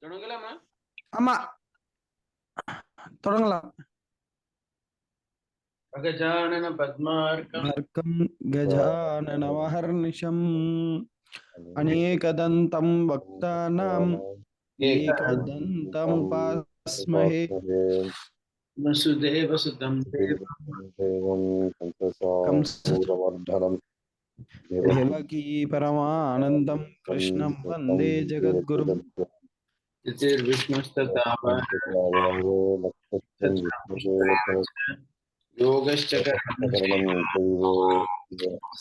தொடங்கலாமா? ஆமா, தொடங்கலாம். அகஜானன பத்மார்க்கம் கஜானனமஹர்நிஷம் அநேகதந்தம் பக்தானாம் ஏகதந்தமுபாஸ்மஹே. வசுதேவசுதம் கம்சூரமர்தனம் தேவகீ பரமானந்தம் கிருஷ்ணம் வந்தே ஜகத்குரும்.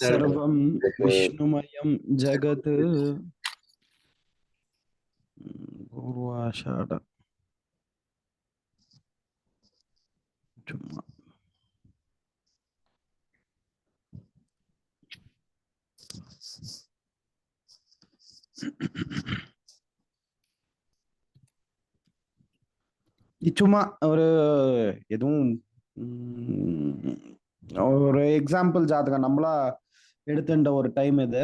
சர்வம் விஷ்ணுமயம் ஜகத். பூர்வாஷாட சும்மா சும்மா ஒரு எதுவும் ஒரு எக்ஸாம்பிள் ஜாதகம் நம்மளா எடுத்துட்ட ஒரு டைம் இது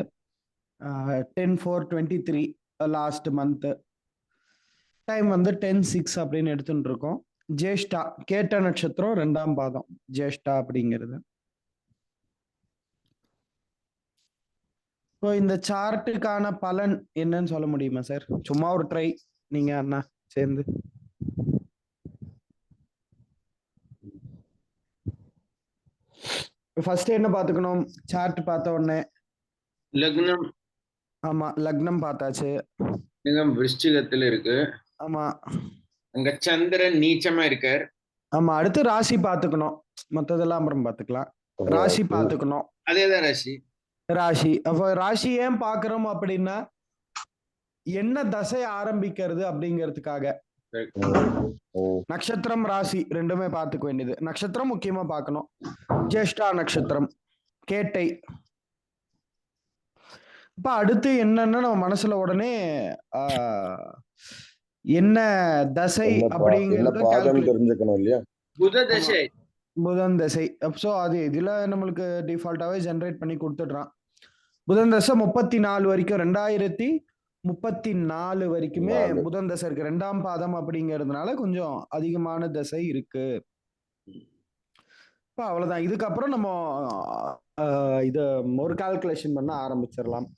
10/4/23 லாஸ்ட் மந்த் டைம் வந்து 10/6 அப்படின்னு எடுத்துட்டு இருக்கோம். ஜேஷ்டா கேட்ட நட்சத்திரம் 2ஆம் பாதம் ஜேஷ்டா அப்படிங்கிறது. இப்போ இந்த சார்ட்டுக்கான பலன் என்னன்னு சொல்ல முடியுமா சார்? சும்மா ஒரு ட்ரை, நீங்க அண்ணா சேர்ந்து. ஃபர்ஸ்ட் என்ன பாத்துக்கணும்? சார்ட் பார்த்த உடனே லக்னம். ஆமா, லக்னம் பார்த்தாச்சு. லக்னம் விருச்சிகத்துல இருக்கு. ஆமா, அங்க சந்திரன் நீச்சமா இருக்கார். ஆமா, அடுத்து ராசி பாத்துக்கணும். மத்ததெல்லாம் அப்புறம் பாத்துக்கலாம். ராசி பாத்துக்கணும். அதேதான் ராசி. ராசி அப்போ ராசி ஏன் பாக்குறோம் அப்படின்னா என்ன தசை ஆரம்பிக்கிறது அப்படிங்கிறதுக்காக. நட்சத்திரம் ராசி ரெண்டுமே பார்த்துக்க வேண்டியது. நட்சத்திரம் முக்கியமா பார்க்கணும். ஜேஷ்டா நட்சத்திரம், கேட்டை. இப்ப அடுத்து என்னன்னா நம்ம மனசுல உடனே என்ன தசை அப்படிங்கிறது தெரிஞ்சுக்கணும் இல்லையா? புத தசை, புதன் தசை. ஸோ அது இதுல நம்மளுக்கு டிஃபால்ட்டாவே ஜென்ரேட் பண்ணி கொடுத்துடுறான். புதன் தசை 34 வரைக்கும், 2034 வரைக்குமே புதன் தசை இருக்கு. 2ஆம் பாதம் அப்படிங்கிறதுனால கொஞ்சம் அதிகமான தசை இருக்கு. இப்போ அவ்வளவுதான். இதுக்கப்புறம் நம்ம இத ஒரு கால்குலேஷன் பண்ண ஆரம்பிச்சிடலாம்.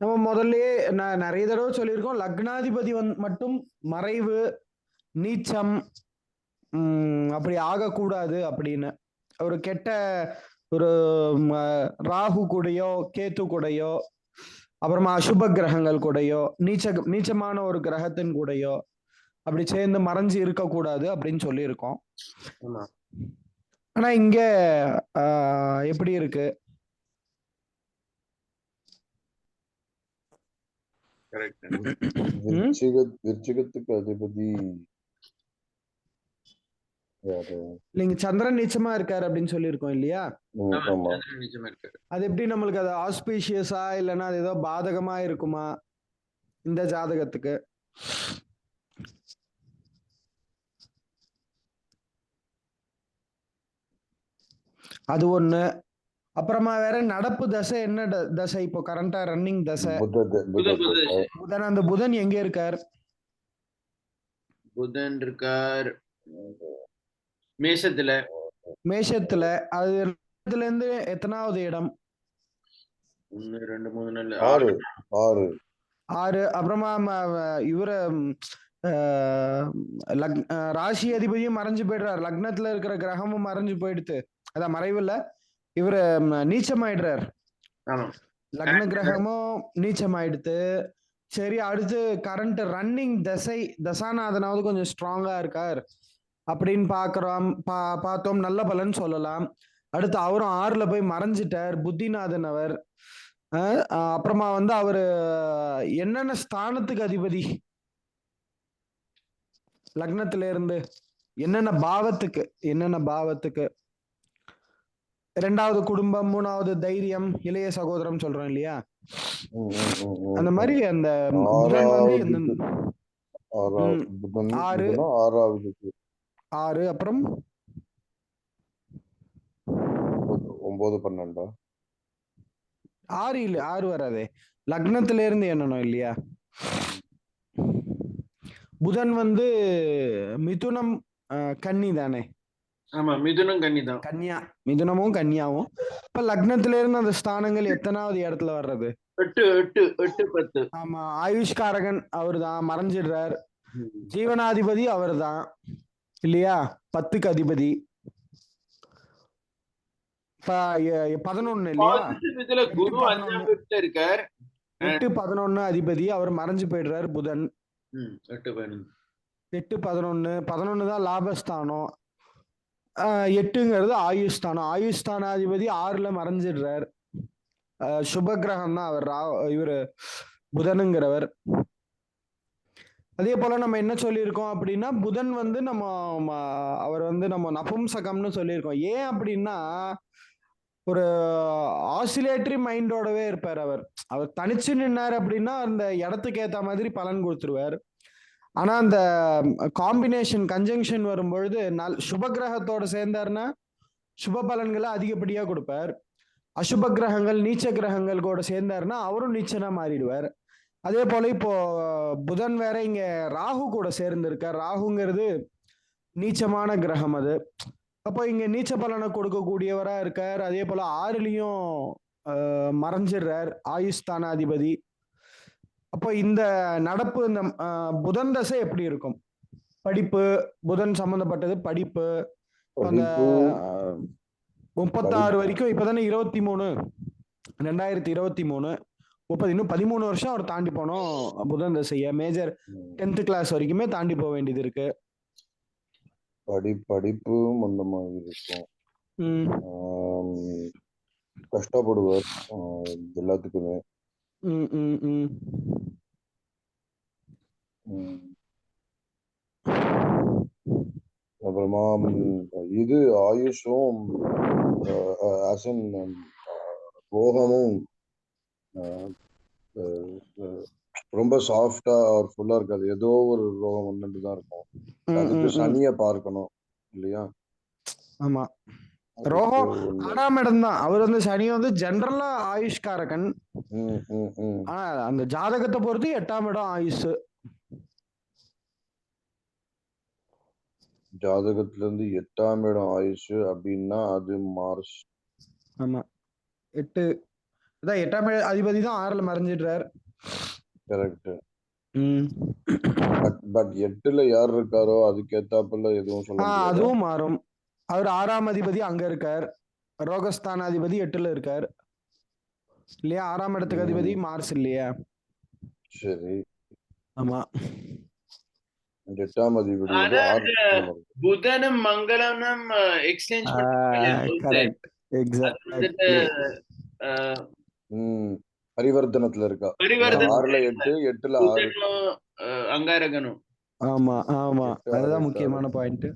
நம்ம முதல்லயே நான் நிறைய தடவை சொல்லியிருக்கோம், லக்னாதிபதி மட்டும் மறைவு நீச்சம் அப்படி ஆகக்கூடாது அப்படின்னு. ஒரு கெட்ட ஒரு ராகு கூடயோ கேத்து கூடயோ அப்புறமா அசுப கிரகங்கள் கூடயோ நீச்சமான ஒரு கிரகத்தின் கூடயோ அப்படி சேர்ந்து மறைஞ்சு இருக்கக்கூடாது அப்படின்னு சொல்லியிருக்கோம். ஆனா இங்க எப்படி இருக்கு? விருச்சிகத்துக்கு அதிபதி நீங்க சந்திரன் நீச்சமா இருக்காரு அப்படின்னு சொல்லியிருக்கோம் இல்லையா? அது எப்படி நம்மளுக்கு அது ஆஸ்பீஷியஸா இல்லைன்னா அது ஏதோ பாதகமா இருக்குமா இந்த ஜாதகத்துக்கு? அது ஒண்ணு. அப்புறமா வேற நடப்பு தசை என்ன தசை இப்போ கரண்டா ரன்னிங் தசை? புதன். அந்த புதன் எங்க இருக்கார்? புதன் இருக்கார் மேஷத்துல. மேஷத்துல. அது இருந்து எத்தனாவது இடம்? 1 2 3 4 6. அப்புறமா இவர ராசி அதிபதியும் மறைஞ்சு போயிடுறாரு. லக்னத்துல இருக்கிற கிரகமும் மறைஞ்சு போயிடுது. அதான் மறைவு இல்ல, இவரு நீச்சமாயிடுறார். லக்ன கிரகமும் நீச்சமாயிடுது. சரி, அடுத்து கரண்ட் ரன்னிங் தசாநாதனாவது கொஞ்சம் ஸ்ட்ராங்கா இருக்கார் அப்படின்னு பார்த்தோம். நல்ல பலன் சொல்லலாம். அடுத்து அவரும் 6ல போய் மறைஞ்சிட்டார், புத்திநாதன் அவர். அப்புறமா வந்து அவரு என்னென்ன ஸ்தானத்துக்கு அதிபதி? லக்னத்துல இருந்து என்னென்ன பாவத்துக்கு? 2வது குடும்பம், 3வது தைரியம், இளைய சகோதரம் சொல்றோம் இல்லையா? அந்த மாதிரி அந்த புதன் வந்து 6 அப்புறம் 9 12 6 இல்ல, 6 வராதே. லக்னத்துல இருந்து எண்ணணும் இல்லையா? புதன் வந்து மிதுனம் கன்னி தானே? ஆமா, மிதுனம் கன்னிதான். கன்னியா, மிதுனமும் கன்னியாவும். இப்ப லக்னத்துல இருந்து அந்த ஸ்தானங்கள் எத்தனாவது இடத்துல வர்றது? 8 8 8 10. ஆமா, ஆயுஷ்காரகன் அவர் தான் மறைஞ்சிடுறார். ஜீவனாதிபதி அவர் தான் இல்லையா? 10க்கு அதிபதி. இப்ப 11 இல்லையா? பாசிட்டிவ்ல குரு 5ஆம் வீட்டுல இருக்கார். 8 11 அதிபதி அவர் மறைஞ்சு போயிடுறாரு புதன். 8 11. 8 11 11 தான் லாபஸ்தானம். 8ங்கிறது ஆயுஷ்தானம். ஆயுஷ்தானாதிபதி 6ல மறைஞ்சிடுறார். சுப கிரகம் தான் அவர், இவரு புதனுங்கிறவர். அதே போல நம்ம என்ன சொல்லியிருக்கோம் அப்படின்னா, புதன் வந்து அவர் வந்து நம்ம நபும்சகம்னு சொல்லியிருக்கோம். ஏன் அப்படின்னா, ஒரு ஆசிலேட்டரி மைண்டோடவே இருப்பார் அவர். அவர் தனிச்சு நின்னார் அப்படின்னா அந்த இடத்துக்கு ஏத்த மாதிரி பலன் கொடுத்துருவார். ஆனா அந்த காம்பினேஷன் கன்ஜங்ஷன் வரும்பொழுது சுப கிரகத்தோட சேர்ந்தாருன்னா சுப பலன்களை அதிகப்படியா கொடுப்பார். அசுப கிரகங்கள் நீச்ச கிரகங்கள் கூட சேர்ந்தாருன்னா அவரும் நீச்சனா மாறிடுவார். அதே போல இப்போ புதன் வேற இங்க ராகு கூட சேர்ந்திருக்கார். ராகுங்கிறது நீச்சமான கிரகம் அது. அப்போ இங்க நீச்ச பலனை கொடுக்கக்கூடியவரா இருக்கார். அதே போல 6லயும் மறைஞ்சிடுறார் ஆயுஸ்தானாதிபதி. அப்போ இந்த நடப்பு, இந்த புதன் தசை எப்படி இருக்கும்? படிப்பு, புதன் சம்பந்தப்பட்டது படிப்பு. அந்த 36 வரைக்கும், இப்பதானே 23 2023 30, இன்னும் 13 வருஷம் அவர் தாண்டி போனோம் புதன் தசைய. மேஜர் 10th கிளாஸ் வரைக்குமே தாண்டி போக வேண்டியது இருக்கு. படிப்பும் அந்த மாதிரி இருக்கும். கஷ்டப்படுவார் எல்லாத்துக்குமே. அப்புறமா இது ஆயுஷும் போகமும் ரொம்ப சாஃப்டா ஒரு ஃபுல்லா இருக்காது. ஏதோ ஒரு ரோகம் வந்துட்டு தான் இருக்கும். அதுக்கு சனிய பார்க்கணும் இல்லையா? ஆமா, ரோகம் 6ஆம் இடம் தான். அவர் வந்து சனி வந்து ஜெனரலா ஆயுஷ்காரகன். ஆனா அந்த ஜாதகத்தை பொறுத்து 8ஆம் இடம் ஆயுஷ். ஜாதகத்துல இருந்து 8ஆம் இடம் ஆயுஷ் அப்படின்னா அது மார்ச். ஆமா, 8 அதான் 8ஆம் அதிபதி தான் 6ல மறைஞ்சிடுறார். கரெக்ட். பட் 8ல யார் இருக்காரோ அதுக்கு ஏத்தாப்புல எதுவும் சொல்ல முடியாது. அதுவும் மாறும். அவர் 6ஆம் அதிபதி அங்க இருக்கார். ரோகஸ்தானாதிபதி 8ல இருக்கார் இல்லையா? 6ஆம் இடத்துக்கு அதிபதி மார்ஸ் இல்லையா? சரி. ஆமா, 8ஆம் அதிபதி புதனும் மங்களனும் எக்ஸ்சேஞ்ச் கரெக்ட், எக்ஸாக்ட்லி. பரிவர்த்தனத்துல இருக்கா. 6ல 8 8ல 6 அங்காரகனும். ஆமா ஆமா, அதுதான் முக்கியமான பாயிண்ட்.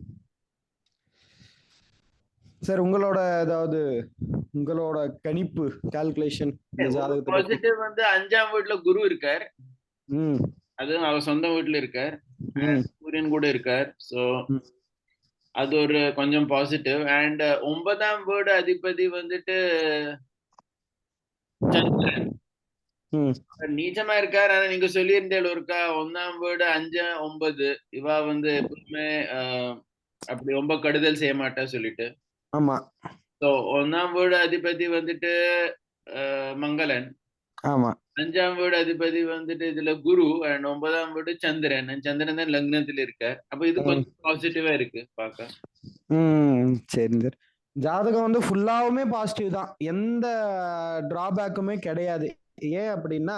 சார், உங்களோட ஏதாவது உங்களோட கணிப்பு கால்குலேஷன் பாசிட்டிவ் வந்து 5ஆம் வீட்டுல குரு இருக்கார். அதுவும் அவர் சொந்த வீட்டுல இருக்கார். சூரியன் கூட இருக்கார். சோ அது ஒரு கொஞ்சம் பாசிட்டிவ். அண்ட் 9ஆம் வீடு அதிபதி வந்துட்டு சந்திரன் நீச்சமா இருக்கார். ஆனா நீங்க சொல்லியிருந்தேன் ஒருக்கா 1ஆம் வீடு 5 9 இவா வந்து எப்பவுமே அப்படி ரொம்ப கடுதல் செய்ய மாட்டா சொல்லிட்டு. ஆமா. சோ 1ஆம் வீடு அதிபதி வந்துட்டு மங்களன். ஆமா. 5ஆம் வீடு அதிபதி வந்துட்டு இதுல குரு. அண்ட் 9ஆம் வீடு சந்திரன். சந்திரன் தான் லக்னத்துல இருக்கார். அப்ப இது கொஞ்சம் பாசிட்டிவா இருக்கு பாக்க. சரி சார், ஜாதகம் வந்து ஃபுல்லாவுமே பாசிட்டிவ் தான். எந்த டிராபேக்குமே கிடையாது. ஏன் அப்படின்னா,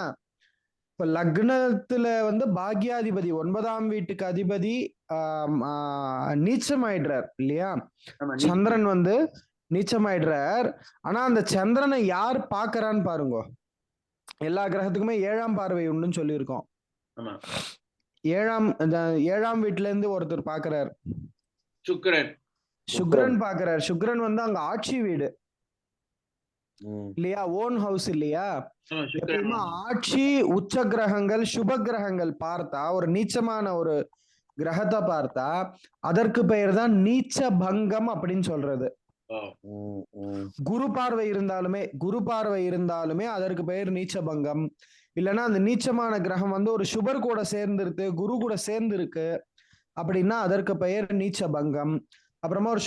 இப்ப லக்னத்துல வந்து பாக்யாதிபதி 9ஆம் வீட்டுக்கு அதிபதி நீச்சமாயிடுறார் இல்லையா? சந்திரன் வந்து நீச்சமாயிடுறார். ஆனா அந்த சந்திரனை யார் பாக்குறான்னு பாருங்க. எல்லா கிரகத்துக்குமே 7ஆம் பார்வை உண்டுன்னு சொல்லியிருக்கோம். 7ஆம் வீட்டுல இருந்து ஒருத்தர் பாக்குறார். சுக்கிரன் பாக்குறார். சுக்கிரன் வந்து அங்க ஆட்சி வீடு இல்லையா? ஓன் ஹவுஸ் இல்லையா? எப்பயுமே ஆட்சி உச்ச கிரகங்கள் சுப கிரகங்கள் பார்த்தா, ஒரு நீச்சமான ஒரு கிரகத்தை பார்த்தா அதற்கு பெயர் தான் நீச்ச பங்கம் அப்படின்னு சொல்றது. குரு பார்வை இருந்தாலுமே அதற்கு பெயர் நீச்ச பங்கம். இல்லைன்னா அந்த நீச்சமான கிரகம் வந்து ஒரு சுபர் கூட சேர்ந்துருக்கு, குரு கூட சேர்ந்து இருக்கு அப்படின்னா அதற்கு பெயர் நீச்ச பங்கம். அப்புறமா ஒரு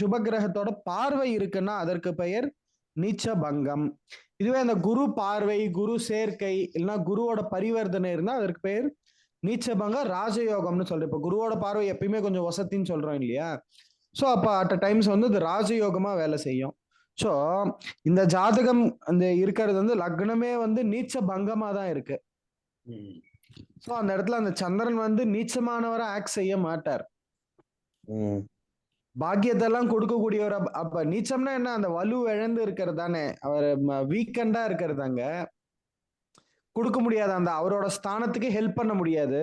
சுப கிரகத்தோட பார்வை இருக்குன்னா அதற்கு பெயர் நீச்ச பங்கம். இதுவே அந்த குரு பார்வை, குரு சேர்க்கை இல்லைன்னா குருவோட பரிவர்த்தனை இருந்தா அதற்கு பெயர் நீச்சபங்க ராஜயோகம்னு சொல்றேன். இப்ப குருவோட பார்வை எப்பயுமே கொஞ்சம் வசத்தின்னு சொல்றோம் இல்லையா? ஸோ அப்ப அட் டைம்ஸ் வந்து இது ராஜயோகமா வேலை செய்யும். ஸோ இந்த ஜாதகம் அந்த இருக்கிறது வந்து லக்னமே வந்து நீச்ச பங்கமா தான் இருக்கு. ஸோ அந்த இடத்துல அந்த சந்திரன் வந்து நீச்சமானவரை ஆக்ட் செய்ய மாட்டார். பாக்கியத்தை எல்லாம் கொடுக்கக்கூடியவர். அப்ப நீச்சம்னா என்ன? அந்த வலு இழந்து இருக்கிறது தானே, அவர் வீக்கெண்டா இருக்கிறதாங்க. கொடுக்க முடியாது, அந்த அவரோட ஸ்தானத்துக்கு ஹெல்ப் பண்ண முடியாது.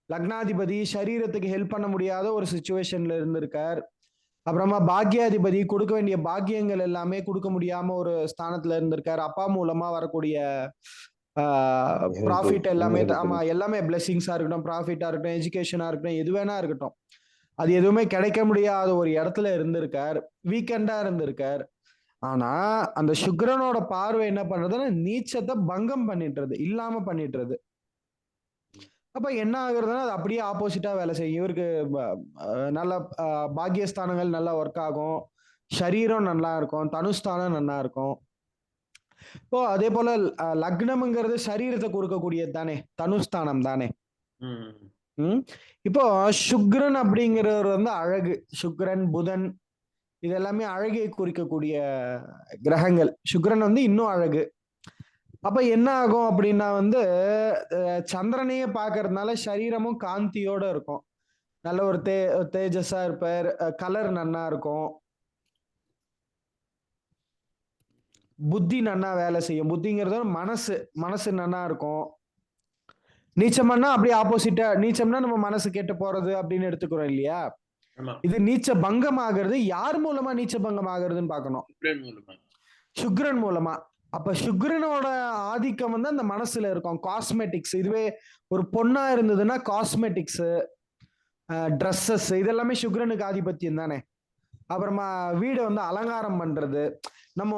லக்னாதிபதி சரீரத்துக்கு ஹெல்ப் பண்ண முடியாத ஒரு சுச்சுவேஷன்ல இருந்திருக்கார். அப்புறமா பாக்கியாதிபதி கொடுக்க வேண்டிய பாக்கியங்கள் எல்லாமே கொடுக்க முடியாம ஒரு ஸ்தானத்துல இருந்திருக்காரு. அப்பா மூலமா வரக்கூடிய ப்ராஃபிட் எல்லாமே, ஆமா எல்லாமே பிளெஸிங்ஸா இருக்கட்டும், ப்ராஃபிட்டா இருக்கட்டும், எஜுகேஷனா இருக்கட்டும், எது வேணா இருக்கட்டும், அது எதுவுமே கிடைக்க முடியாத ஒரு இடத்துல இருந்திருக்கார், வீக்கெண்டா இருந்திருக்கார். ஆனா அந்த சுக்கிரனோட பார்வை என்ன பண்றதுன்னா நீச்சத்தை பங்கம் பண்ணிட்டுறது, இல்லாம பண்ணிட்டுறது. அப்ப என்ன ஆகுறதுன்னா அது அப்படியே ஆப்போசிட்டா வேலை செய்யும். இவருக்கு நல்ல பாக்கியஸ்தானங்கள் நல்லா ஒர்க் ஆகும், சரீரம் நல்லா இருக்கும், தனுஸ்தானம் நல்லா இருக்கும். இப்போ அதே போல லக்னம்ங்கிறது சரீரத்தை கொடுக்கக்கூடியது தானே, தனுஸ்தானம் தானே. இப்போ சுக்ரன் அப்படிங்கிறவர் வந்து அழகு, சுக்ரன் புதன் இது எல்லாமே அழகை குறிக்கக்கூடிய கிரகங்கள். சுக்ரன் வந்து இன்னும் அழகு. அப்ப என்ன ஆகும் அப்படின்னா வந்து சந்திரனையே பாக்குறதுனால சரீரமும் காந்தியோட இருக்கும், நல்ல ஒரு தேஜஸா இருப்பார், கலர் நன்னா இருக்கும், புத்தி நன்னா வேலை செய்யும். புத்திங்கிறது மனசு நன்னா இருக்கும். நீச்சம்னா அப்படியே ஆப்போசிட்டா, நீச்சம்னா நம்ம மனசு கெட்டு போறது அப்படின்னு எடுத்துக்கிறோம் இல்லையா? இது நீச்ச பங்கம் ஆகிறது யார் மூலமா நீச்ச பங்கம் ஆகுறதுன்னு பாக்கணும், சுக்ரன் மூலமா. அப்ப சுக்ரனோட ஆதிக்கம் வந்து அந்த மனசுல இருக்கும். காஸ்மெட்டிக்ஸ், இதுவே ஒரு பொண்ணா இருந்ததுன்னா காஸ்மெட்டிக்ஸ், ட்ரெஸ்ஸஸ் இதெல்லாமே சுக்ரனுக்கு ஆதிபத்தியம் தானே. அப்புறமா வீடை வந்து அலங்காரம் பண்றது. நம்ம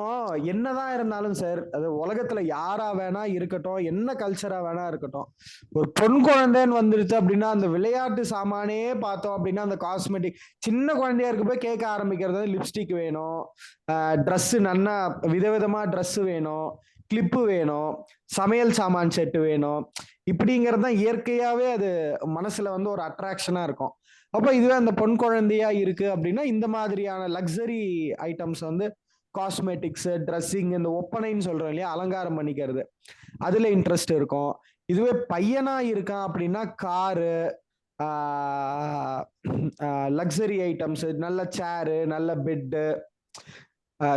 என்னதான் இருந்தாலும் சார், அது உலகத்துல யாரா வேணா இருக்கட்டும், என்ன கல்ச்சரா வேணா இருக்கட்டும், ஒரு பொன் குழந்தைன்னு வந்துருச்சு அப்படின்னா அந்த விளையாட்டு சாமானே பார்த்தோம் அப்படின்னா அந்த காஸ்மெட்டிக், சின்ன குழந்தையா இருக்க போய் கேட்க ஆரம்பிக்கிறது லிப்ஸ்டிக் வேணும், ட்ரெஸ் நன்னா விதவிதமா ட்ரெஸ் வேணும், கிளிப்பு வேணும், சமையல் சாமான் செட்டு வேணும், இப்படிங்கிறது தான் இயற்கையாவே அது மனசுல வந்து ஒரு அட்ராக்ஷனா இருக்கும். அப்ப இதுவே அந்த பொன் குழந்தையா இருக்கு அப்படின்னா இந்த மாதிரியான லக்ஸரி ஐட்டம்ஸ் வந்து காஸ்மெட்டிக்ஸ், ட்ரெஸ்ஸிங், இந்த ஒப்பனைன்னு சொல்றோம் இல்லையா, அலங்காரம் பண்ணிக்கிறது, அதுல இன்ட்ரெஸ்ட் இருக்கும். இதுவே பையனா இருக்கான் அப்படின்னா காரு, லக்ஸரி ஐட்டம்ஸ், நல்ல சேரு, நல்ல பெட்டு,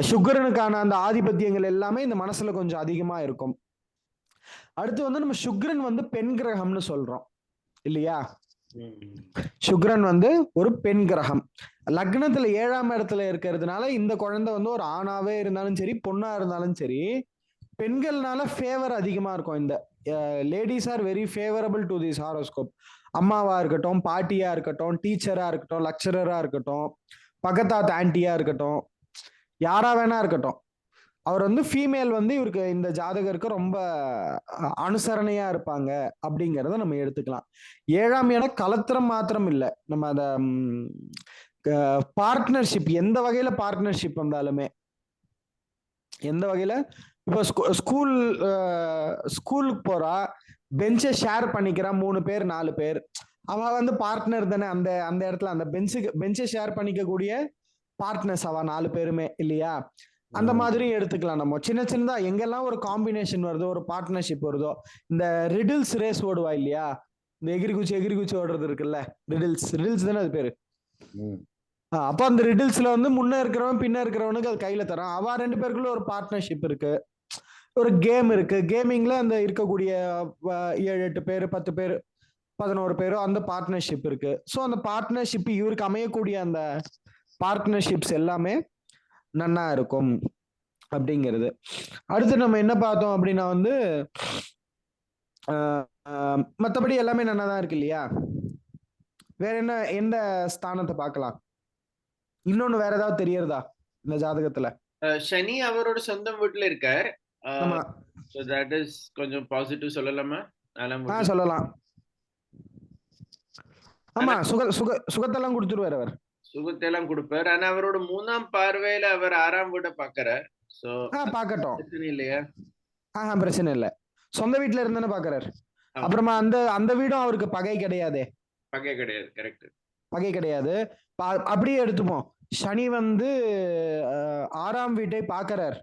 சுக்ரனுக்கான அந்த ஆதிபத்தியங்கள் எல்லாமே இந்த மனசுல கொஞ்சம் அதிகமா இருக்கும். அடுத்து வந்து நம்ம சுக்ரன் வந்து பெண் கிரகம்னு சொல்றோம் இல்லையா? சுக்ரன் வந்து ஒரு பெண் கிரகம். லக்னத்துல 7ஆம் இடத்துல இருக்கிறதுனால இந்த குழந்தை வந்து ஒரு ஆணாவே இருந்தாலும் சரி பொண்ணா இருந்தாலும் சரி பெண்கள்னால ஃபேவர் அதிகமா இருக்கும். இந்த ladies are very favourable to this horoscope. அம்மாவா இருக்கட்டும், பாட்டியா இருக்கட்டும், டீச்சரா இருக்கட்டும், லெக்சரரா இருக்கட்டும், பக்கத்தாத் ஆன்டியா இருக்கட்டும், யாரா வேணா இருக்கட்டும், அவர் வந்து ஃபீமேல் வந்து இவருக்கு இந்த ஜாதகருக்கு ரொம்ப அனுசரணையா இருப்பாங்க அப்படிங்கிறத நம்ம எடுத்துக்கலாம். 7ஆம் இடம் கலத்திரம் மாத்திரம் இல்லை, நம்ம அத பார்ட்னர்ஷிப், எந்த வகையில பார்ட்னர்ஷிப் வந்தாலுமே, எந்த வகையில இப்போ ஸ்கூலுக்கு போறா, பெஞ்சை ஷேர் பண்ணிக்கிறான் 3 பேர் 4 பேர், அவ வந்து பார்ட்னர் தானே. அந்த அந்த இடத்துல அந்த பெஞ்சை ஷேர் பண்ணிக்கக்கூடிய பார்ட்னர்ஸ் அவ 4 பேருமே இல்லையா? அந்த மாதிரி எடுத்துக்கலாம். நம்ம சின்ன சின்னதா எங்கெல்லாம் ஒரு காம்பினேஷன் வருதோ, ஒரு பார்ட்னர்ஷிப் வருதோ, இந்த ரிடில்ஸ் ரேஸ் ஓடுவா இல்லையா, இந்த எகிரி குச்சி ஓடுறது இருக்குல்ல, ரிடில்ஸ் தானே அது பேரு. அப்ப அந்த ரிடில்ஸ்ல வந்து முன்ன இருக்கிறவன் பின்ன இருக்கிறவனுக்கு அது கையில தரான். அவ 2 பேருக்குள்ள ஒரு பார்ட்னர்ஷிப் இருக்கு, ஒரு கேம் இருக்கு. கேமிங்ல அந்த இருக்கக்கூடிய 7-8 பேர் 10 பேர் 11 பேரோ அந்த பார்ட்னர்ஷிப் இருக்கு. ஸோ அந்த பார்ட்னர்ஷிப் இவருக்கு அமையக்கூடிய அந்த பார்ட்னர்ஷிப்ஸ் எல்லாமே நன்னா இருக்கும் அப்படிங்கிறது. அடுத்து நம்ம என்ன பார்த்தோம் அப்படின்னா வந்து மற்றபடி எல்லாமே நன்னா தான் இருக்கு இல்லையா? வேற என்ன, எந்த ஸ்தானத்தை பார்க்கலாம்? இன்னொன்னு வேற ஏதாவது தெரியறதா இந்த ஜாதகத்துல? சனி அவரோட சொந்த வீட்டுல இருக்கார். So that is கொஞ்சம் பாசிட்டிவ் சொல்லலாமா? சொல்லலாம். ஆமா, சுகத்தெல்லாம் கொடுத்துருவாரு அவர். சுகத்தெல்லாம் கொடுப்பார். ஆனா அவரோட 3ஆம் பார்வையில அவர் 6ஆம் வீட்டை பாக்குறார். சோ பாக்கட்டும், பிரச்சனை இல்லையா? பிரச்சனை இல்ல. சொந்த வீட்டுல இருந்தானே பாக்குறாரு. அப்புறமா அந்த வீடும் அவருக்கு பகை கிடையாதே. பகை கிடையாது. கரெக்ட், பகை கிடையாது. அப்படியே எடுத்துப்போம். சனி வந்து 6ஆம் வீட்டை பாக்குறார்.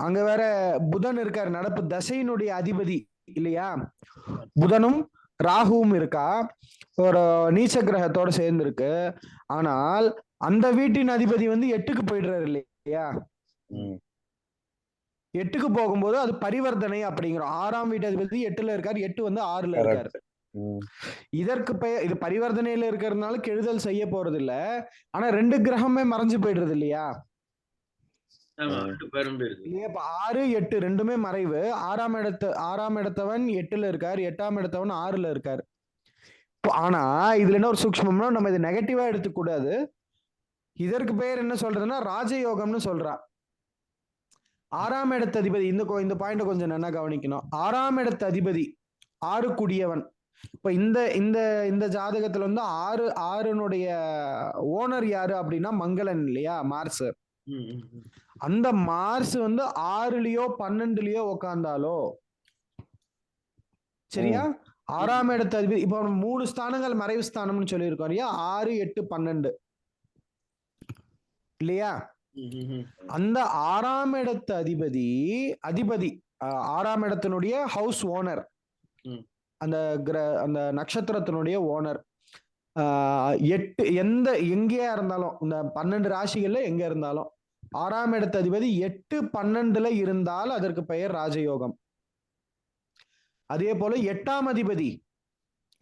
அங்க வேற புதன் இருக்காரு, நடப்பு தசையினுடைய அதிபதி இல்லையா? புதனும் ராகுவும் இருக்கா, ஒரு நீச்ச கிரகத்தோட சேர்ந்து இருக்கு. ஆனால் அந்த வீட்டின் அதிபதி வந்து 8க்கு போயிடுறாரு இல்லையா? 8க்கு போகும்போது அது பரிவர்த்தனை அப்படிங்கிறோம். 6ஆம் வீட்டு அதிபதி 8ல இருக்காரு, 8 வந்து 6ல இருக்காரு. இதற்கு பெயர், இது பரிவர்த்தனையில இருக்கிறதுனால கெடுதல் செய்ய போறது இல்ல. ஆனா 2 கிரகமே மறைஞ்சு போயிடுறது இல்லையா? 6, 8 ரெண்டுமே மறைவு. 6ஆம் இடத்தவன் 8ல இருக்காரு, 8ஆம் இடத்தவன் 6ல இருக்காரு. ஆனா இதுல என்ன ஒரு சூக்ஷ்மம்னா, நம்ம இது நெகட்டிவா எடுத்துக்க கூடாது. இதற்கு பெயர் என்ன சொல்றதுன்னா ராஜயோகம்னு சொல்றா. 6ஆம் இடத்து அதிபதி, இந்த பாயிண்ட் கொஞ்சம் நல்லா கவனிக்கணும். 6ஆம் இடத்து அதிபதி 6 கூடியவன். இப்ப இந்த ஜாதகத்துல வந்து 6னுடைய ஓனர் யாரு அப்படின்னா மங்களன் இல்லையா? மார்ஸ். அந்த மார்ஸ் வந்து 6லயோ 12லயோ உக்காந்தாலோ சரியா? 6ஆம் இடத்து அதிபதி, இப்ப 3 ஸ்தானங்கள் மறைவு ஸ்தானம்னு சொல்லியிருக்கோம் இல்லையா? 6, 8, 12 இல்லையா? அந்த 6ஆம் இடத்து அதிபதி 6ஆம் இடத்தினுடைய ஹவுஸ் ஓனர், அந்த நட்சத்திரத்தினுடைய ஓனர். 8 எங்கேயா இருந்தாலும், இந்த 12 ராசிகள்ல எங்க இருந்தாலும் 6ஆம் இடத்து அதிபதி 8, 12ல இருந்தால் அதற்கு பெயர் ராஜயோகம். அதே போல 8ஆம் அதிபதி,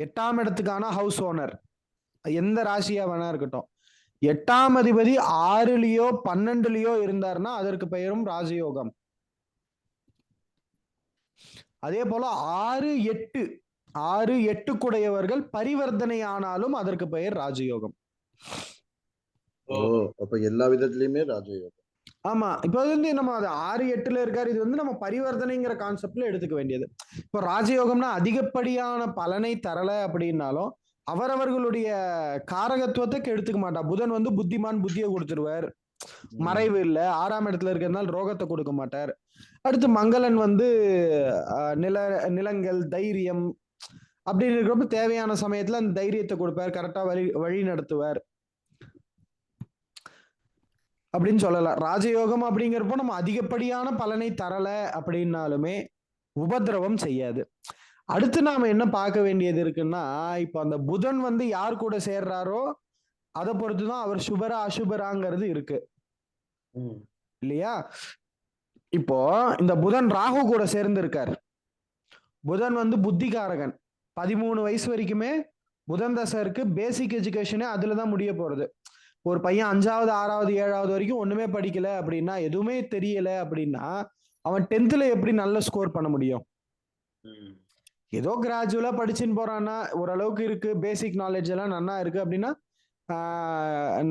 8ஆம் இடத்துக்கான ஹவுஸ் ஓனர், எந்த ராசியா வேணா இருக்கட்டும், 8ஆம் அதிபதி 6லயோ 12லயோ இருந்தார்னா அதற்கு பெயரும் ராஜயோகம். அதே போல 6, 8 குடையவர்கள் பரிவர்த்தனை ஆனாலும் அதற்கு பெயர் ராஜயோகம். அப்ப எல்லா விதத்திலயுமே ராஜயோகம். ஆமா, இப்ப வந்து நம்ம 6, 8ல இருக்காரு, இது வந்து நம்ம பரிவர்த்தனைங்கிற கான்செப்ட்ல எடுத்துக்க வேண்டியது. இப்போ ராஜயோகம்னா அதிகப்படியான பலனை தரல அப்படின்னாலும் அவரவர்களுடைய காரகத்துவத்தை கெடுத்துக்க மாட்டா. புதன் வந்து புத்திமான், புத்தியை கொடுத்துருவார், மறைவு இல்ல. 6ஆம் இடத்துல இருக்கிறதுனால ரோகத்தை கொடுக்க மாட்டார். அடுத்து மங்களன் வந்து நிலங்கள், தைரியம் அப்படின்னு இருக்கிறப்ப தேவையான சமயத்துல அந்த தைரியத்தை கொடுப்பார், கரெக்டா வழி நடத்துவார் அப்படின்னு சொல்லலாம். ராஜயோகம் அப்படிங்கிறப்போ நம்ம அதிகப்படியான பலனை தரல அப்படின்னாலுமே உபதிரவம் செய்யாது. அடுத்து நாம என்ன பார்க்க வேண்டியது இருக்குன்னா, இப்ப அந்த புதன் வந்து யார் கூட சேர்றாரோ அதை பொறுத்துதான் அவர் சுபரா அசுபராங்கிறது இருக்கு இல்லையா? இப்போ இந்த புதன் ராகு கூட சேர்ந்து இருக்கார். புதன் வந்து புத்திகாரகன். 13 வயசு வரைக்குமே புதன் தசை இருக்கு. பேசிக் எஜுகேஷனே அதுலதான் முடிய போறது. ஒரு பையன் 5வது, 6வது, 7வது வரைக்கும் ஒண்ணுமே படிக்கல அப்படின்னா, எதுவுமே தெரியல அப்படின்னா, அவன் 10th எப்படி நல்ல ஸ்கோர் பண்ண முடியும்? ஏதோ கிராஜுவலா படிச்சுன்னு போறான்னா, ஓரளவுக்கு இருக்கு, பேசிக் நாலேஜ் எல்லாம் நல்லா இருக்கு அப்படின்னா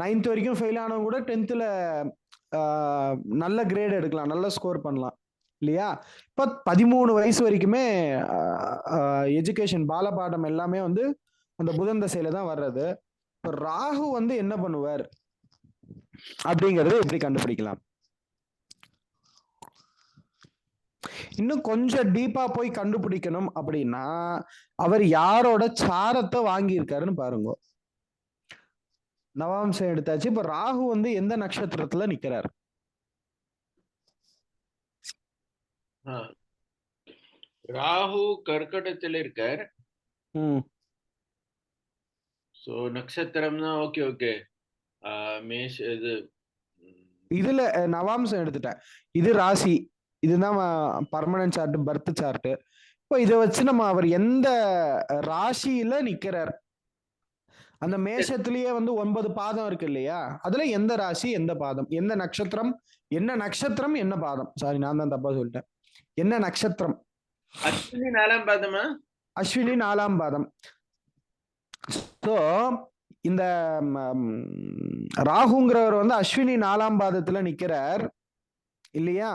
9th வரைக்கும் ஃபெயில் ஆனவங்க கூட 10th நல்ல கிரேட் எடுக்கலாம், நல்ல ஸ்கோர் பண்ணலாம் இல்லையா? இப்ப 13 வயசு வரைக்குமே எஜுகேஷன் பாலபாடம் எல்லாமே வந்து அந்த புதன் தசையில தான் வர்றது. இப்ப ராகு வந்து என்ன பண்ணுவார் அப்படிங்கறத எப்படி கண்டுபிடிக்கலாம்? இன்னும் கொஞ்சம் டீப்பா போய் கண்டுபிடிக்கணும் அப்படின்னா, அவர் யாரோட சாரத்தை வாங்கி இருக்காருன்னு பாருங்க. நவாம்சம் எடுத்தாச்சு. இப்ப ராகு வந்து எந்த நட்சத்திரத்துல நிக்கிறார்? ராகு கர்க்கடத்துல இருக்கார். So நட்சத்திரம்னா okay. மேஷ் இதுல நவாம்சம் எடுத்துட்டேன். இது ராசி, இதுதான் பர்மனன்ட் சார்ட், பர்த் சார்ட். இப்போ இதை வச்சு நம்ம அவர் எந்த ராசியில நிக்கிறார், அந்த மேஷத்திலேயே வந்து 9 பாதம் இருக்கு இல்லையா? அதுல எந்த ராசி, எந்த பாதம், எந்த நட்சத்திரம், என்ன பாதம்? சாரி, நான் தான் தப்பா சொல்லிட்டேன். என்ன நட்சத்திரம்? அஸ்வினி 4ஆம் பாதமா? அஸ்வினி 4ஆம் பாதம். சோ இந்த ராகுங்கிறவர் வந்து அஸ்வினி 4ஆம் பாதத்துல நிக்கிறார் இல்லையா?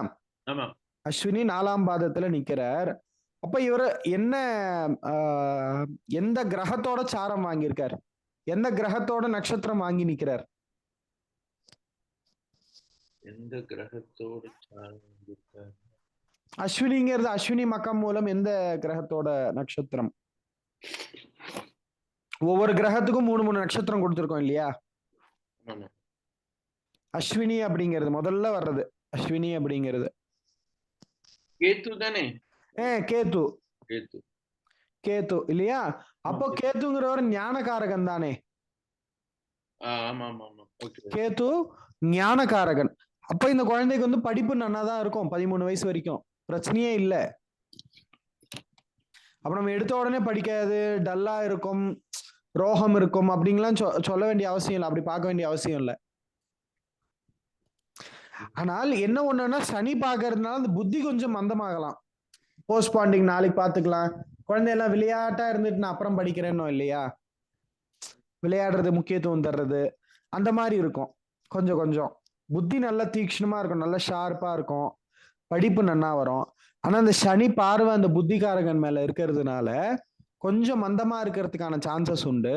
ஆமா. அஸ்வினி 4ஆம் பாதத்துல நிக்கிறார். அப்ப இவரு என்ன எந்த கிரகத்தோட சாரம் வாங்கியிருக்கார்? எந்த கிரகத்தோட நட்சத்திரம் வாங்கி நிக்கிறார்? எந்த கிரகத்தோட சாரம் வாங்கியிருக்கார்? அஸ்வினிங்கிறது அஸ்வினி மக்கம் மூலம் எந்த கிரகத்தோட நட்சத்திரம்? ஒவ்வொரு கிரகத்துக்கும் 3 நட்சத்திரம் கொடுத்துருக்கோம் இல்லையா? அஸ்வினி அப்படிங்கிறது முதல்ல வர்றது. அஸ்வினி அப்படிங்கிறது கேத்து தானே? கேத்து. கேத்து கேத்து இல்லையா? அப்போ கேத்துங்கிறவர் ஞானகாரகன் தானே? கேத்து ஞானகாரகன். அப்ப இந்த குழந்தைக்கு வந்து படிப்பு நன்னாதான் இருக்கும் 13 வயசு வரைக்கும், பிரச்சனையே இல்லை. அப்ப நம்ம எடுத்த உடனே படிக்காது, டல்லா இருக்கும், ரோகம் இருக்கும் அப்படிங்கலாம் சொல்ல வேண்டிய அவசியம் இல்லை, அப்படி பார்க்க வேண்டிய அவசியம் இல்லை. ஆனால் என்ன ஒண்ணுன்னா சனி பாக்குறதுனால அந்த புத்தி கொஞ்சம் மந்தமாகலாம். போஸ்ட்பாண்டிங் நாளைக்கு பாத்துக்கலாம், குழந்தையெல்லாம் விளையாட்டா இருந்துட்டு நான் அப்புறம் படிக்கிறேன்னு இல்லையா, விளையாடுறது முக்கியத்துவம் தர்றது அந்த மாதிரி இருக்கும். கொஞ்சம் கொஞ்சம் புத்தி நல்லா தீக்ஷ்ணமா இருக்கும், நல்லா ஷார்ப்பா இருக்கும், படிப்பு நன்னா வரும். ஆனா அந்த சனி பார்வை அந்த புத்திகாரகன் மேல இருக்கிறதுனால கொஞ்சம் மந்தமா இருக்கிறதுக்கான சான்சஸ் உண்டு.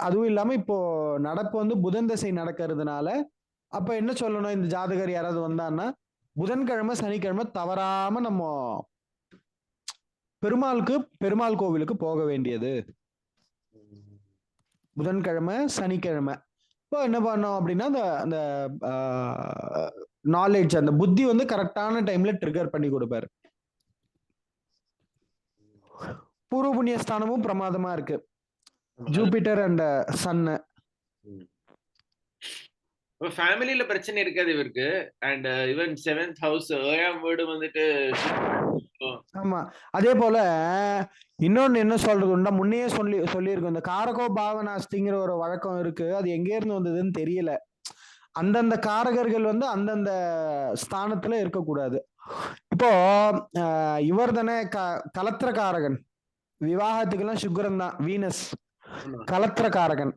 அதுவும் இல்லாம இப்போ நடப்பு வந்து புதன் திசை நடக்கிறதுனால அப்ப என்ன சொல்லணும், இந்த ஜாதகர் யாராவது வந்தான்னா புதன்கிழமை சனிக்கிழமை தவறாம நம்ம பெருமாள் கோவிலுக்கு போக வேண்டியது. புதன்கிழமை சனிக்கிழமை இப்போ என்ன பண்ணோம் அப்படின்னா அந்த நாலேஜ், அந்த புத்தி வந்து கரெக்டான டைம்ல ட்ரிகர் பண்ணி கொடுப்பாரு. பூர்வ புண்ணிய ஸ்தானமும் பிரமாதமா இருக்கு, ஜூபிட்டர் அண்ட் சன். ஃபேமிலில பிரச்சனை இருக்காது இவருக்கு. அண்ட் ஈவன் 7th ஹவுஸ் 7ஆம் வீடு வந்துட்டு. ஆமா, அதே போல இன்னொன்னு என்ன சொல்றது உண்டா, முன்னையே சொல்லியிருக்கோம், இந்த காரகோ பாவனாஸ்திங்கிற ஒரு வழக்கம் இருக்கு. அது எங்க இருந்து வந்ததுன்னு தெரியல. அந்தந்த காரகர்கள் வந்து அந்தந்த ஸ்தானத்துல இருக்கக்கூடாது. இப்போ இவர் தானே கலத்திர காரகன், விவாகத்துக்கெல்லாம் சுக்கிரன் தான், வீனஸ் கலத்திர காரகன்.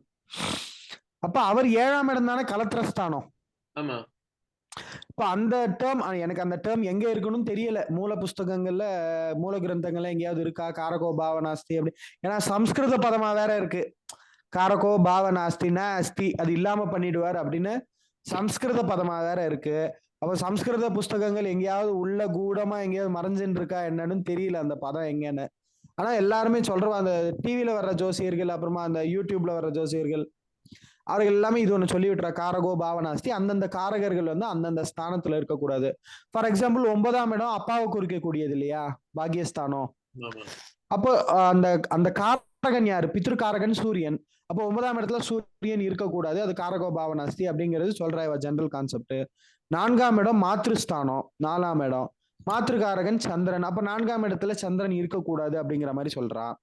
அப்ப அவர் 7ஆம் இடம் தானே கலத்திரஸ்தானம். இப்ப அந்த டேர்ம் எனக்கு அந்த டேர்ம் எங்க இருக்குன்னு தெரியல, மூல புஸ்தகங்கள்ல மூல கிரந்தங்கள்ல எங்கேயாவது இருக்கா காரகோ பாவனாஸ்தி அப்படி. ஏன்னா சம்ஸ்கிருத பதமா வேற இருக்கு, காரகோ பாவனாஸ்தினா அஸ்தி அது இல்லாம பண்ணிடுவார் அப்படின்னு சம்ஸ்கிருத பதமா வேற இருக்கு. அப்ப சம்ஸ்கிருத புஸ்தகங்கள் எங்கேயாவது உள்ள கூடமா எங்கேயாவது மறைஞ்சுன்னு இருக்கா என்னன்னு தெரியல அந்த பதம் எங்கன்னு. ஆனா எல்லாருமே சொல்றோம், அந்த டிவில வர்ற ஜோசியர்கள் அப்புறமா அந்த யூடியூப்ல வர்ற ஜோசியர்கள் அவர்கள் எல்லாமே இது ஒண்ணு சொல்லி விட்டுற, காரகோ பாவனாஸ்தி அந்தந்த காரகர்கள் வந்து அந்தந்த ஸ்தானத்துல இருக்கக்கூடாது. ஃபார் எக்ஸாம்பிள் 9ஆம் இடம் அப்பாவை குறிக்கக்கூடியது இல்லையா, பாக்கியஸ்தானம். அப்போ அந்த அந்த காரகன் யாரு, பித்ருக்காரகன் சூரியன். அப்போ 9ஆம் இடத்துல சூரியன் இருக்கக்கூடாது, அது காரகோ பாவனாஸ்தி அப்படிங்கிறது சொல்ற ஜெனரல் கான்செப்ட். 4ஆம் இடம் மாத்ருஸ்தானம், 4ஆம் இடம் மாத்ருகாரகன் சந்திரன். அப்ப 4ஆம் இடத்துல சந்திரன் இருக்கக்கூடாது அப்படிங்கிற மாதிரி சொல்றான்.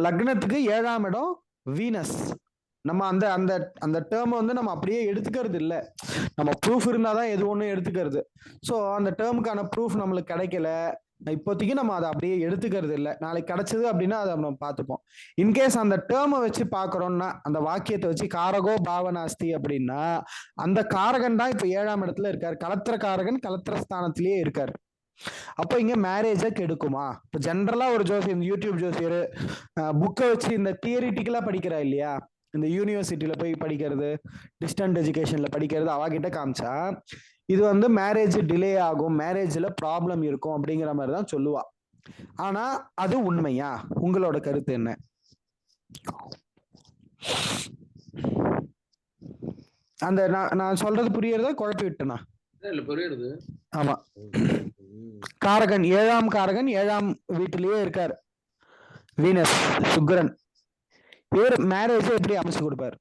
லக்னத்துக்கு 7ஆம் இடம் வீனஸ். நம்ம அந்த அந்த அந்த டேர்ம் வந்து நம்ம அப்படியே எடுத்துக்கிறது இல்லை, நம்ம ப்ரூஃப் இருந்தாதான் எது ஒண்ணு எடுத்துக்கிறது. ஸோ அந்த டேர்முக்கான ப்ரூஃப் நம்மளுக்கு கிடைக்கல, இப்போதைக்கு நம்ம அதை அப்படியே எடுத்துக்கிறது இல்லை. நாளைக்கு கிடைச்சது அப்படின்னா அதை நம்ம பார்த்துப்போம். இன்கேஸ் அந்த டேர்மை வச்சு பார்க்கறோம்னா, அந்த வாக்கியத்தை வச்சு காரகோ பாவனாஸ்தி அப்படின்னா அந்த காரகன் தான் இப்ப 7ஆம் இடத்துல இருக்காரு, கலத்திர காரகன் கலத்திர ஸ்தானத்திலேயே இருக்காரு. அப்போ இங்க மேரேஜை கெடுக்குமா? இப்போ ஜென்ரலா ஒரு ஜோசியர், யூடியூப் ஜோசியர் புக்கை வச்சு இந்த தியரிட்டிக்கலா படிக்கிறா இல்லையா, இந்த யூனிவர்சிட்டியில போய் படிக்கிறது, டிஸ்டன்ட் எஜுகேஷன்ல படிக்கிறது, அவகிட்ட காமிச்சா இது வந்து மேரேஜ் டிலே ஆகும், மேரேஜ்ல ப்ராப்ளம் இருக்கும் அப்படிங்கிற மாதிரி தான் சொல்லுவா. ஆனா அது உண்மையா? உங்களோட கருத்து என்ன? அந்த நான் சொல்றது புரியுறதா, குழப்பி விட்டனா? புரியுது. ஆமா, காரகன் 7ஆம் காரகன் 7ஆம் வீட்டிலேயே இருக்கார் வீனஸ் சுக்கிரன். இவர் மேரேஜ் எப்படி அமைச்சு கொடுப்பாரு?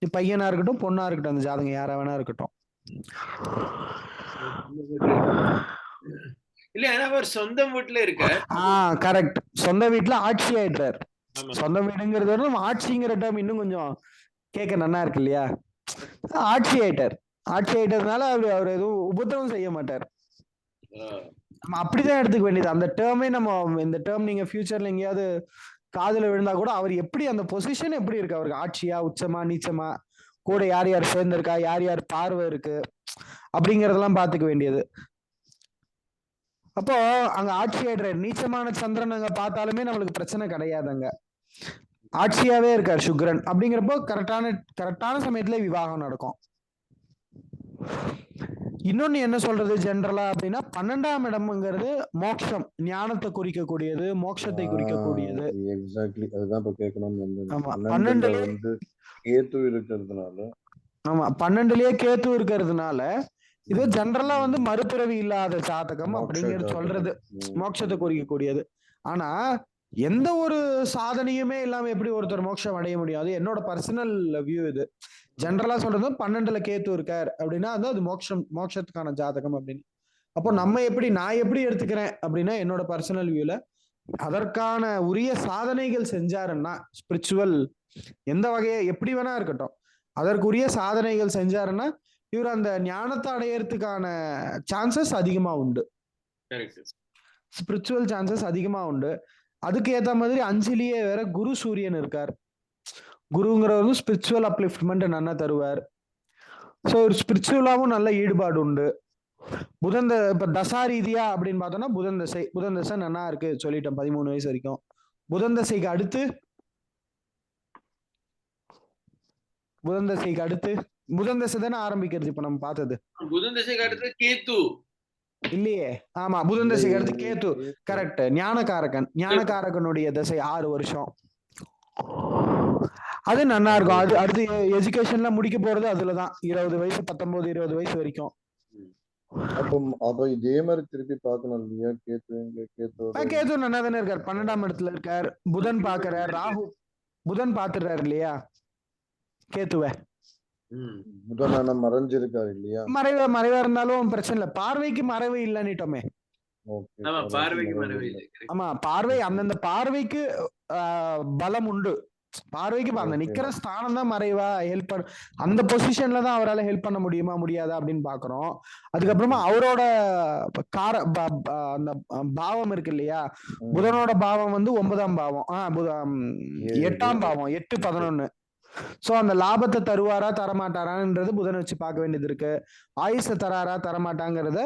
பையனா இருக்கட்டும் பொண்ணா இருக்கட்டும், அந்த ஜாதகம் யாரா வேணா இருக்கட்டும். இல்ல அவர் சொந்த வீட்டுல இருக்கார். கரெக்ட், சொந்த வீட்டுல ஆட்சி ஆயிடுறார். சொந்த வீடுங்கிறது நம்ம ஆட்சிங்கிற டேர்ம் இன்னும் கொஞ்சம் கேட்க நல்லா இருக்கு இல்லையா. ஆட்சி ஆயிட்டார், ஆட்சி ஆயிட்டதுனால அவர் எதுவும் உபத்திரவம் செய்ய மாட்டார். நம்ம அப்படிதான் எடுத்துக்க வேண்டியது அந்த டேர்மே. நம்ம இந்த டேர்ம் நீங்க ஃபியூச்சர்ல எங்கேயாவது காதுல விழுந்தா கூட அவர் எப்படி அந்த பொசிஷன் எப்படி இருக்கு, அவருக்கு ஆட்சியா உச்சமா நீச்சமா, கூட யார் யார் சேர்ந்திருக்கா, யார் யார் பார்வை இருக்கு, அப்படிங்கறதெல்லாம் பாத்துக்க வேண்டியது. அப்போ அங்க ஆட்சி ஆயிடுற நீச்சமான சந்திரன் அங்க பார்த்தாலுமே நம்மளுக்கு பிரச்சனை கிடையாதுங்க. ஆட்சியாவே இருக்கார் சுக்கிரன். அப்படிங்கிறப்போ கரெக்டான சமயத்துல விவாகம் நடக்கும். இன்னொன்னு என்ன சொல்றது ஜென்ரலா அப்படின்னா, 12ஆம் இடம்ங்கிறது மோட்சம், ஞானத்தை குறிக்கக்கூடியது, மோட்சத்தை குறிக்கக்கூடியது. எக்ஸாக்ட்லி அதுதான் இப்ப கேட்கணும்னு வந்தேன். ஆமா 12 வந்து கேத்து இருக்கிறதுனால. ஆமா 12லயே கேத்து இருக்கிறதுனால இது ஜென்ரலா வந்து மறுபிறவி இல்லாத ஜாதகம் அப்படிங்கிறது சொல்றது, மோட்சத்தை குறிக்கக்கூடியது. ஆனா எந்த ஒரு சாதனையுமே இல்லாம எப்படி ஒருத்தர் மோட்சம் அடைய முடியாது? என்னோட பர்சனல் வியூ இது. ஜென்ரலா சொல்றது 12ல கேத்து இருக்கார் அப்படின்னா அது மோட்சத்துக்கான ஜாதகம் அப்படின்னு. அப்போ நான் எப்படி எடுத்துக்கிறேன் அப்படின்னா, என்னோட பர்சனல் வியூல அதற்கான உரிய சாதனைகள் செஞ்சாருன்னா, ஸ்பிரிச்சுவல் எந்த வகையை எப்படி வேணா இருக்கட்டும், அதற்குரிய சாதனைகள் செஞ்சாருன்னா இவர் அந்த ஞானத்தை அடையறதுக்கான சான்சஸ் அதிகமா உண்டு. ஸ்பிரிச்சுவல் சான்சஸ் அதிகமா உண்டு. அதுக்கு ஏத்த மாதிரி 5லயே வேற குரு சூரியன் இருக்கார். குருங்கிறவரும் ஸ்பிரிச்சுவல் அப்லிஃப்ட்மெண்ட் நல்லா தருவார். ஸோ ஒரு ஸ்பிரிச்சுவலாவும் நல்ல ஈடுபாடு உண்டு. புதன் இப்ப தசா ரீதியா அப்படின்னு பார்த்தோம்னா புதன் தசை நல்லா இருக்கு சொல்லிட்டேன் 13 வயசு வரைக்கும். புதன் தசைக்கு அடுத்து புதன் தசை தானே ஆரம்பிக்கிறது இப்ப நம்ம பார்த்தது. புதன் தசைக்கு அடுத்து கேத்து இல்லையே? ஆமா புதன் தசைக்கு அடுத்து கேத்து. கரெக்ட். ஞானகாரகனுடைய தசை 6 வருஷம். அது நல்லா இருக்கும். அது அடுத்து எஜுகேஷன்ல முடிக்க போறது அதுலதான் 20 வயசு 19-20 வயசு வரைக்கும். அப்ப இதே மாதிரி திருப்பி பார்க்கணும் இல்லையா? கேத்து நல்லா தானே இருக்காரு, 12ஆம் இடத்துல இருக்கார். புதன் பாக்குறாரு, ராகு புதன் பாத்துறாரு இல்லையா கேத்துவ. புதன் மறைஞ்சிருக்காரு இல்லையா? மறைவா இருந்தாலும் பிரச்சனை இல்ல, பார்வைக்கு மறைவு இல்லன்னுட்டோமே. ஆமா பார்வை, அந்தந்த பார்வைக்கு பலம் உண்டு. பார்வைக்கு அந்த நிக்கிற ஸ்தானம் தான் மறைவா ஹெல்ப் பண்ண, அந்த பொசிஷன்ல தான் அவரால் ஹெல்ப் பண்ண முடியுமா முடியாதா அப்படின்னு பாக்குறோம். அதுக்கப்புறமா அவரோட அந்த பாவம் இருக்கு இல்லையா, புதனோட பாவம் வந்து 9ஆம் பாவம், 8ஆம் பாவம் 8-11. சோ அந்த லாபத்தை தருவாரா தரமாட்டாரான்றது புதனை வச்சு பார்க்க வேண்டியது இருக்கு. ஆயுச தராரா தரமாட்டாங்கிறத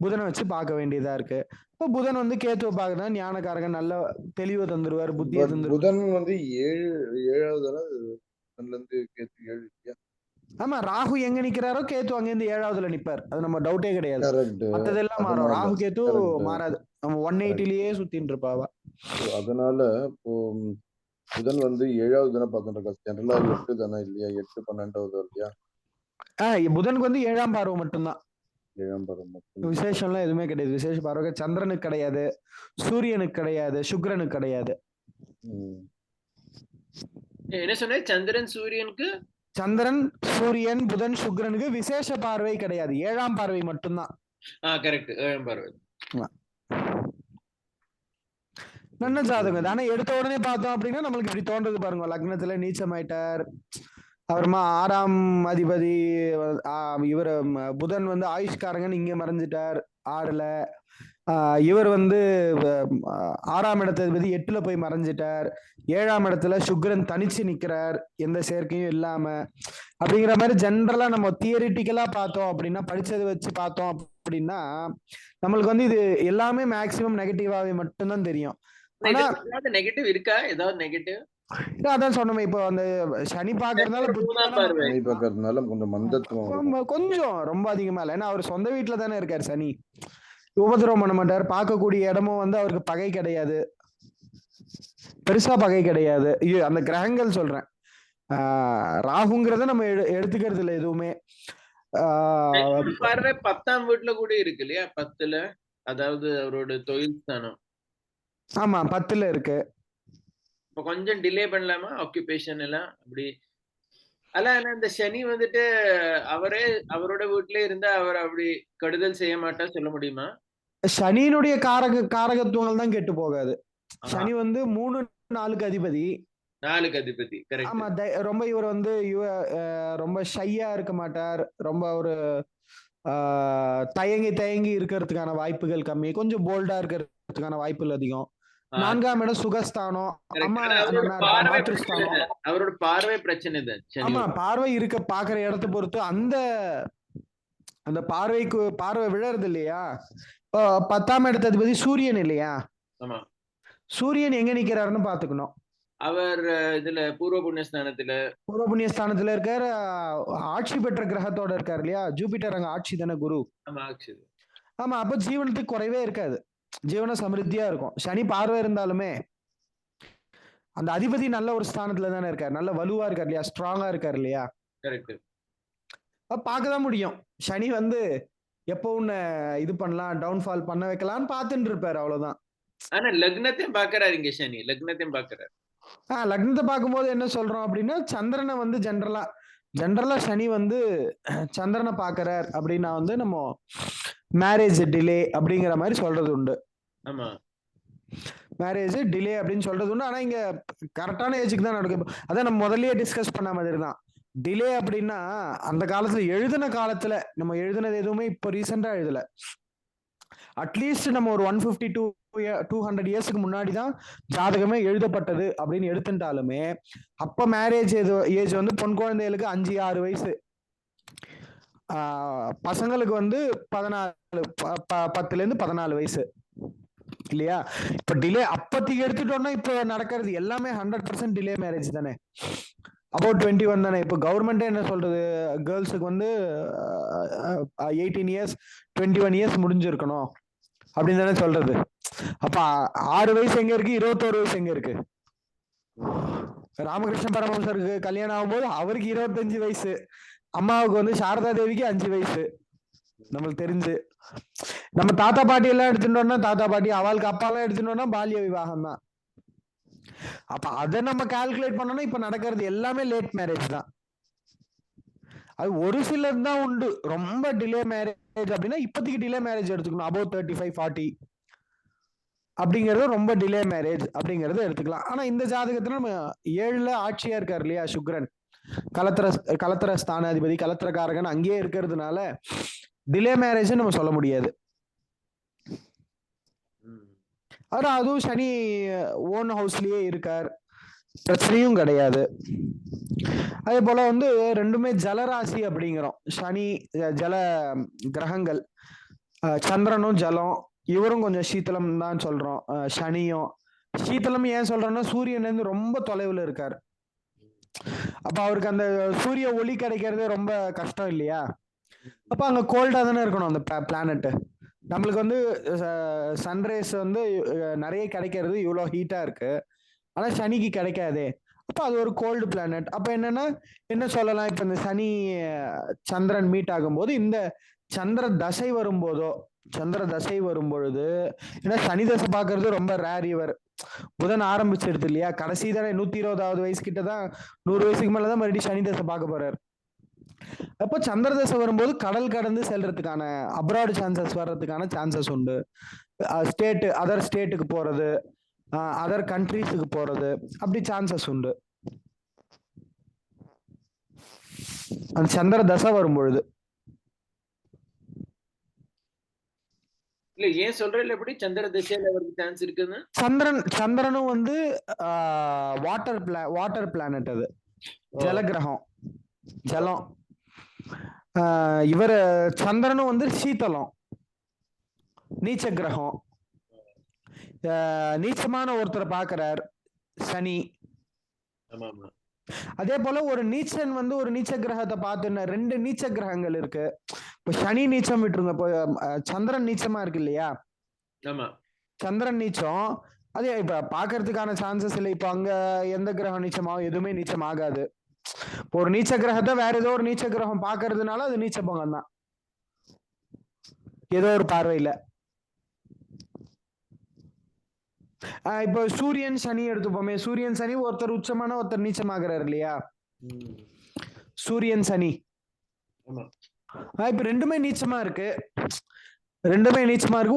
புதனை வச்சு பார்க்க வேண்டியதா இருக்கு. இப்ப புதன் வந்து கேத்துவை பாக்குறதா ஞானக்காரகன் நல்ல தெளிவை தந்துருவாரு, புத்தியை தந்துருவாரு. புதன் வந்து 7வது ஆமா ராகு எங்க நிக்கிறாரோ கேத்து அங்க இருந்து 7வதுல நிப்பார். அது நம்ம டவுட்டே கிடையாது. மத்ததெல்லாம் மாறும், ராகு கேத்து மாறாது. நம்ம 180லயே சுத்தின்னு இருப்பாவா. அதனால இப்போ புதன் வந்து 7வது தானே பார்த்துட்டு ஜெனரலா 8 தானே இல்லையா? 8-12வது இல்லையா? புதனுக்கு வந்து 7ஆம் பார்வை மட்டும்தான். 7ஆம் பார்வை மட்டும். விசேஷம்லாம் எதுவுமே கிடையாது. விசேஷ பார்வை சந்திரனுக்கு கிடையாது, சூரியனுக்கு கிடையாது, சுக்கிரனுக்கு கிடையாது. என்ன சொன்ன? சந்திரன் சூரியன் புதன் சுக்கிரனுக்கு விசேஷ பார்வை கிடையாது, 7ஆம் பார்வை மட்டும்தான். கரெக்ட், 7ஆம் பார்வை. நல்ல ஜாதகம். ஆனா எடுத்த உடனே பார்த்தோம் அப்படின்னா நம்மளுக்கு இப்படி தோன்றது பாருங்க, லக்னத்துல நீச்சமாயிட்டார். அப்புறமா 6ஆம் அதிபதி இவர் புதன் வந்து ஆயுஷ்காரங்கன்னு இங்க மறைஞ்சிட்டார் 6ல. இவர் வந்து 6ஆம் இடத்ததிபதி 8ல போய் மறைஞ்சிட்டார். 7ஆம் இடத்துல சுக்கிரன் தனிச்சு நிக்கிறார், எந்த சேர்க்கையும் இல்லாம. அப்படிங்கிற மாதிரி ஜென்ரலா நம்ம தியரிட்டிக்கலா பார்த்தோம் அப்படின்னா, படிச்சதை வச்சு பார்த்தோம் அப்படின்னா நம்மளுக்கு வந்து இது எல்லாமே மேக்சிமம் நெகட்டிவாவே மட்டும்தான் தெரியும். நெகட்டிவ் இருக்கா? ஏதாவது நெகட்டிவ்? அதான் சொன்னோமே, இப்போ அந்த சனி பாக்குறதுனால கொஞ்சம் ரொம்ப அதிகமா இல்ல. ஏன்னா அவர் சொந்த வீட்டுல தானே இருக்காரு. சனி உபதிரவம் பண்ண மாட்டார். பார்க்கக்கூடிய இடமும் வந்து அவருக்கு பகை கிடையாது, பெருசா பகை கிடையாது. அந்த கிரகங்கள் சொல்றேன், ராகுங்கிறத நம்ம எடுத்துக்கிறது இல்லை எதுவுமே. பார்வை 10ஆம் வீட்டுல கூட இருக்கு இல்லையா? 10ல, அதாவது அவரோட தொழில் ஸ்தானம். ஆமா 10ல இருக்கு. இப்ப கொஞ்சம் டிலே பண்ணலாமா ஆக்குபேஷன் எல்லாம்? அப்படி அல்ல, இந்த சனி வந்துட்டு அவரோட வீட்டுல இருந்தா அவர் அப்படி கெடுதல் செய்ய மாட்டா சொல்ல முடியுமா? சனியினுடைய காரகத்துவங்கள் தான் கெட்டு போகாது. சனி வந்து 3-4க்கு அதிபதி. 4க்கு அதிபதி. ஆமா ரொம்ப இவர் வந்து ரொம்ப ஷையா இருக்க மாட்டார். ரொம்ப ஒரு தயங்கி இருக்கிறதுக்கான வாய்ப்புகள் கம்மி, கொஞ்சம் போல்டா இருக்கிறதுக்கான வாய்ப்புகள் அதிகம். 4ஆம் இடம் சுகஸ்தானம், அவரோட பார்வை பிரச்சனை தான். ஆமா பார்வை இருக்க பாக்குற இடத்தை பொறுத்து அந்த அந்த பார்வை விழறது இல்லையா? இப்போ 10ஆம் இடத்து அதிபதி சூரியன் இல்லையா? ஆமா. சூரியன் எங்க நிக்கிறாருன்னு பாத்துக்கணும். அவர் இதுல பூர்வ புண்ணிய ஸ்தானத்துல இருக்காரு. ஆட்சி பெற்ற கிரகத்தோட இருக்காரு இல்லையா? ஜூபிட்டர் அங்க ஆட்சி தானே குரு. ஆமா, அப்ப ஜீவனத்துக்கு குறைவே இருக்காது, ஜீவன சமிருத்தியா இருக்கும். சனி பார்வை இருந்தாலுமே அந்த அதிபதி நல்ல ஒரு ஸ்தானத்துல தானே இருக்காரு, நல்ல வலுவா இருக்காரு இல்லையா, ஸ்ட்ராங்கா இருக்காரு இல்லையா? பார்க்கதான் முடியும். சனி எப்போ உன்னை இது பண்ணலாம், டவுன்ஃபால் பண்ண வைக்கலாம்னு பார்த்துட்டு இருப்பாரு, அவ்வளவுதான். ஆனா லக்னத்தையும் பாக்குறாரு இங்க சனி, லக்னத்தையும் பாக்குறாரு. லக்னத்தை பார்க்கும்போது என்ன சொல்றோம் அப்படின்னா, சந்திரனை ஜென்ரலா சனி சந்திரனை பாக்குறார் அப்படின்னா நம்ம மேரேஜ் டிலே அப்படிங்கிற மாதிரி சொல்றது உண்டு. ஆமா, மேரேஜ் டிலே அப்படின்னு சொல்றது உண்டு. ஆனா இங்க கரெக்டான ஏஜுக்கு தான் நடக்கும். அதான் நம்ம முதல்லயே டிஸ்கஸ் பண்ண மாதிரி தான். டிலே அப்படின்னா அந்த காலத்துல எழுதின காலத்துல நம்ம எழுதினது எதுவுமே இப்போ ரீசெண்டா எழுதல. அட்லீஸ்ட் நம்ம ஒரு 150 to 200 இயர்ஸ்க்கு முன்னாடி தான் ஜாதகமே எழுதப்பட்டது அப்படின்னு எடுத்துட்டாலுமே, அப்ப மேரேஜ் ஏஜ் பொன் குழந்தைகளுக்கு 5-6 வயசு, பசங்களுக்கு 10-14 வயசு இல்லையா? இப்ப டிலே அப்பத்திக்கு எடுத்துட்டோம்னா இப்ப நடக்கிறது எல்லாமே 100% டிலே மேரேஜ் தானே. அபவுட் 21 தானே. இப்போ கவர்மெண்டே என்ன சொல்றது, கேர்ள்ஸுக்கு 18 இயர்ஸ் 21 இயர்ஸ் முடிஞ்சிருக்கணும் அப்படின்னு தானே சொல்றது. அப்ப 6 வயசு எங்க இருக்கு, 21 வயசு எங்க இருக்கு? ராமகிருஷ்ண பரமஹம்சருக்கு கல்யாணம் ஆகும்போது அவருக்கு 25 வயசு, அம்மாவுக்கு சாரதா தேவிக்கு 5 வயசு. நம்மளுக்கு தெரிஞ்சு நம்ம தாத்தா பாட்டி எல்லாம் எடுத்துட்டோம்னா, தாத்தா பாட்டி அவளுக்கு அப்பா எல்லாம் எடுத்துட்டோம்னா பால்ய விவாகம் தான். அப்ப அதை நம்ம கால்குலேட் பண்ணோம்னா இப்ப நடக்கிறது எல்லாமே லேட் மேரேஜ் தான். அது ஒரு சிலர் தான் உண்டு ரொம்ப டிலே மேரேஜ் அப்படின்னா, இப்போதைக்கு டிலே மேரேஜ் எடுத்துக்கணும். அபவுட் 35-40 அப்படிங்கறது ரொம்ப டிலே மேரேஜ் அப்படிங்கறது எடுத்துக்கலாம். ஆனா இந்த ஜாதகத்துல நம்ம 7ல ஆட்சியா இருக்காரு இல்லையா சுக்கிரன், கலத்திர ஸ்தானாதிபதி, கலத்திரக்காரகன் அங்கேயே இருக்கிறதுனால டிலே மேரேஜ் நம்ம சொல்ல முடியாது. ஆனா அதுவும் சனி ஓன் ஹவுஸ்லயே இருக்கார், பிரச்சனையும் கிடையாது. அதே போல ரெண்டுமே ஜலராசி அப்படிங்கிறோம். சனி ஜல கிரகங்கள், சந்திரனும் ஜலம், இவரும் கொஞ்சம் சீத்தலம் தான் சொல்றோம். சனியும் சீத்தலம் ஏன் சொல்றோம்னா, சூரியன் ரொம்ப தொலைவுல இருக்காரு. அப்ப அவருக்கு அந்த சூரிய ஒளி கிடைக்கிறது ரொம்ப கஷ்டம் இல்லையா? அப்ப அங்க கோல்டா தானே இருக்கணும் அந்த பிளானட். நம்மளுக்கு சன்ரைஸ் நிறைய கிடைக்கிறது இவ்வளவு ஹீட்டா இருக்கு, ஆனா சனிக்கு கிடைக்காதே. அப்ப அது ஒரு கோல்டு பிளானட். அப்ப என்ன சொல்லலாம், இப்ப இந்த சனி சந்திரன் மீட் ஆகும்போது, இந்த சந்திர தசை வரும்பொழுது, ஏன்னா சனி தசை பாக்குறது ரொம்ப ரேர். இவர் புதன் ஆரம்பிச்சிருது இல்லையா, கடைசி தானே 120வது வயசு கிட்டதான், 100 வயசுக்கு மேலதான் மறுபடியும் சனி தசை பார்க்க போறாரு. அப்போ சந்திர தசை வரும்போது கடல் கடந்து செல்றதுக்கான அப்ராட் சான்சஸ் வர்றதுக்கான சான்சஸ் உண்டு. அதர் ஸ்டேட்டுக்கு போறது, அதர் கண்ட்ரீஸுக்கு போறது, அப்படி சான்சஸ் உண்டு அந்த சந்திர தசை வரும்பொழுது. இல்ல ஏன் சொல்றேன், எப்படி சந்திர திசையில அவருக்கு சான்ஸ் இருக்குன்னு? சந்திரனும் வாட்டர் பிளானட், அது ஜல கிரகம், ஜலம். இவர் சந்திரனும் சீத்தலம், நீச்ச கிரகம். நீச்சமான ஒருத்தரை பாக்குறார் சனி. அதே போல ஒரு நீச்சன் ஒரு நீச்ச கிரகத்தை பார்த்து, 2 நீச்ச கிரகங்கள் இருக்கு. இப்ப சனி நீச்சம் விட்டுருங்க, இப்போ சந்திரன் நீச்சமா இருக்கு இல்லையா? சந்திரன் நீச்சம் அதே இப்ப பாக்குறதுக்கான சான்சஸ் இல்லை. இப்ப அங்க எந்த கிரகம் நீச்சமாகும், எதுவுமே நீச்சம் ஆகாது. ஒரு நீச்ச கிரகத்தை வேற ஏதோ ஒரு நீச்ச கிரகம் பாக்குறதுனால அது நீச்ச பங்கம் தான், ஏதோ ஒரு பார்வையில. இப்ப சூரியன் சனி எடுத்துப்போமே, சூரியன் சனி ஒருத்தர் உச்சமான ஒருத்தர் நீச்சமாகிறார் இல்லையா, சூரியன் சனி. இப்ப ரெண்டுமே நீச்சமா இருக்கு,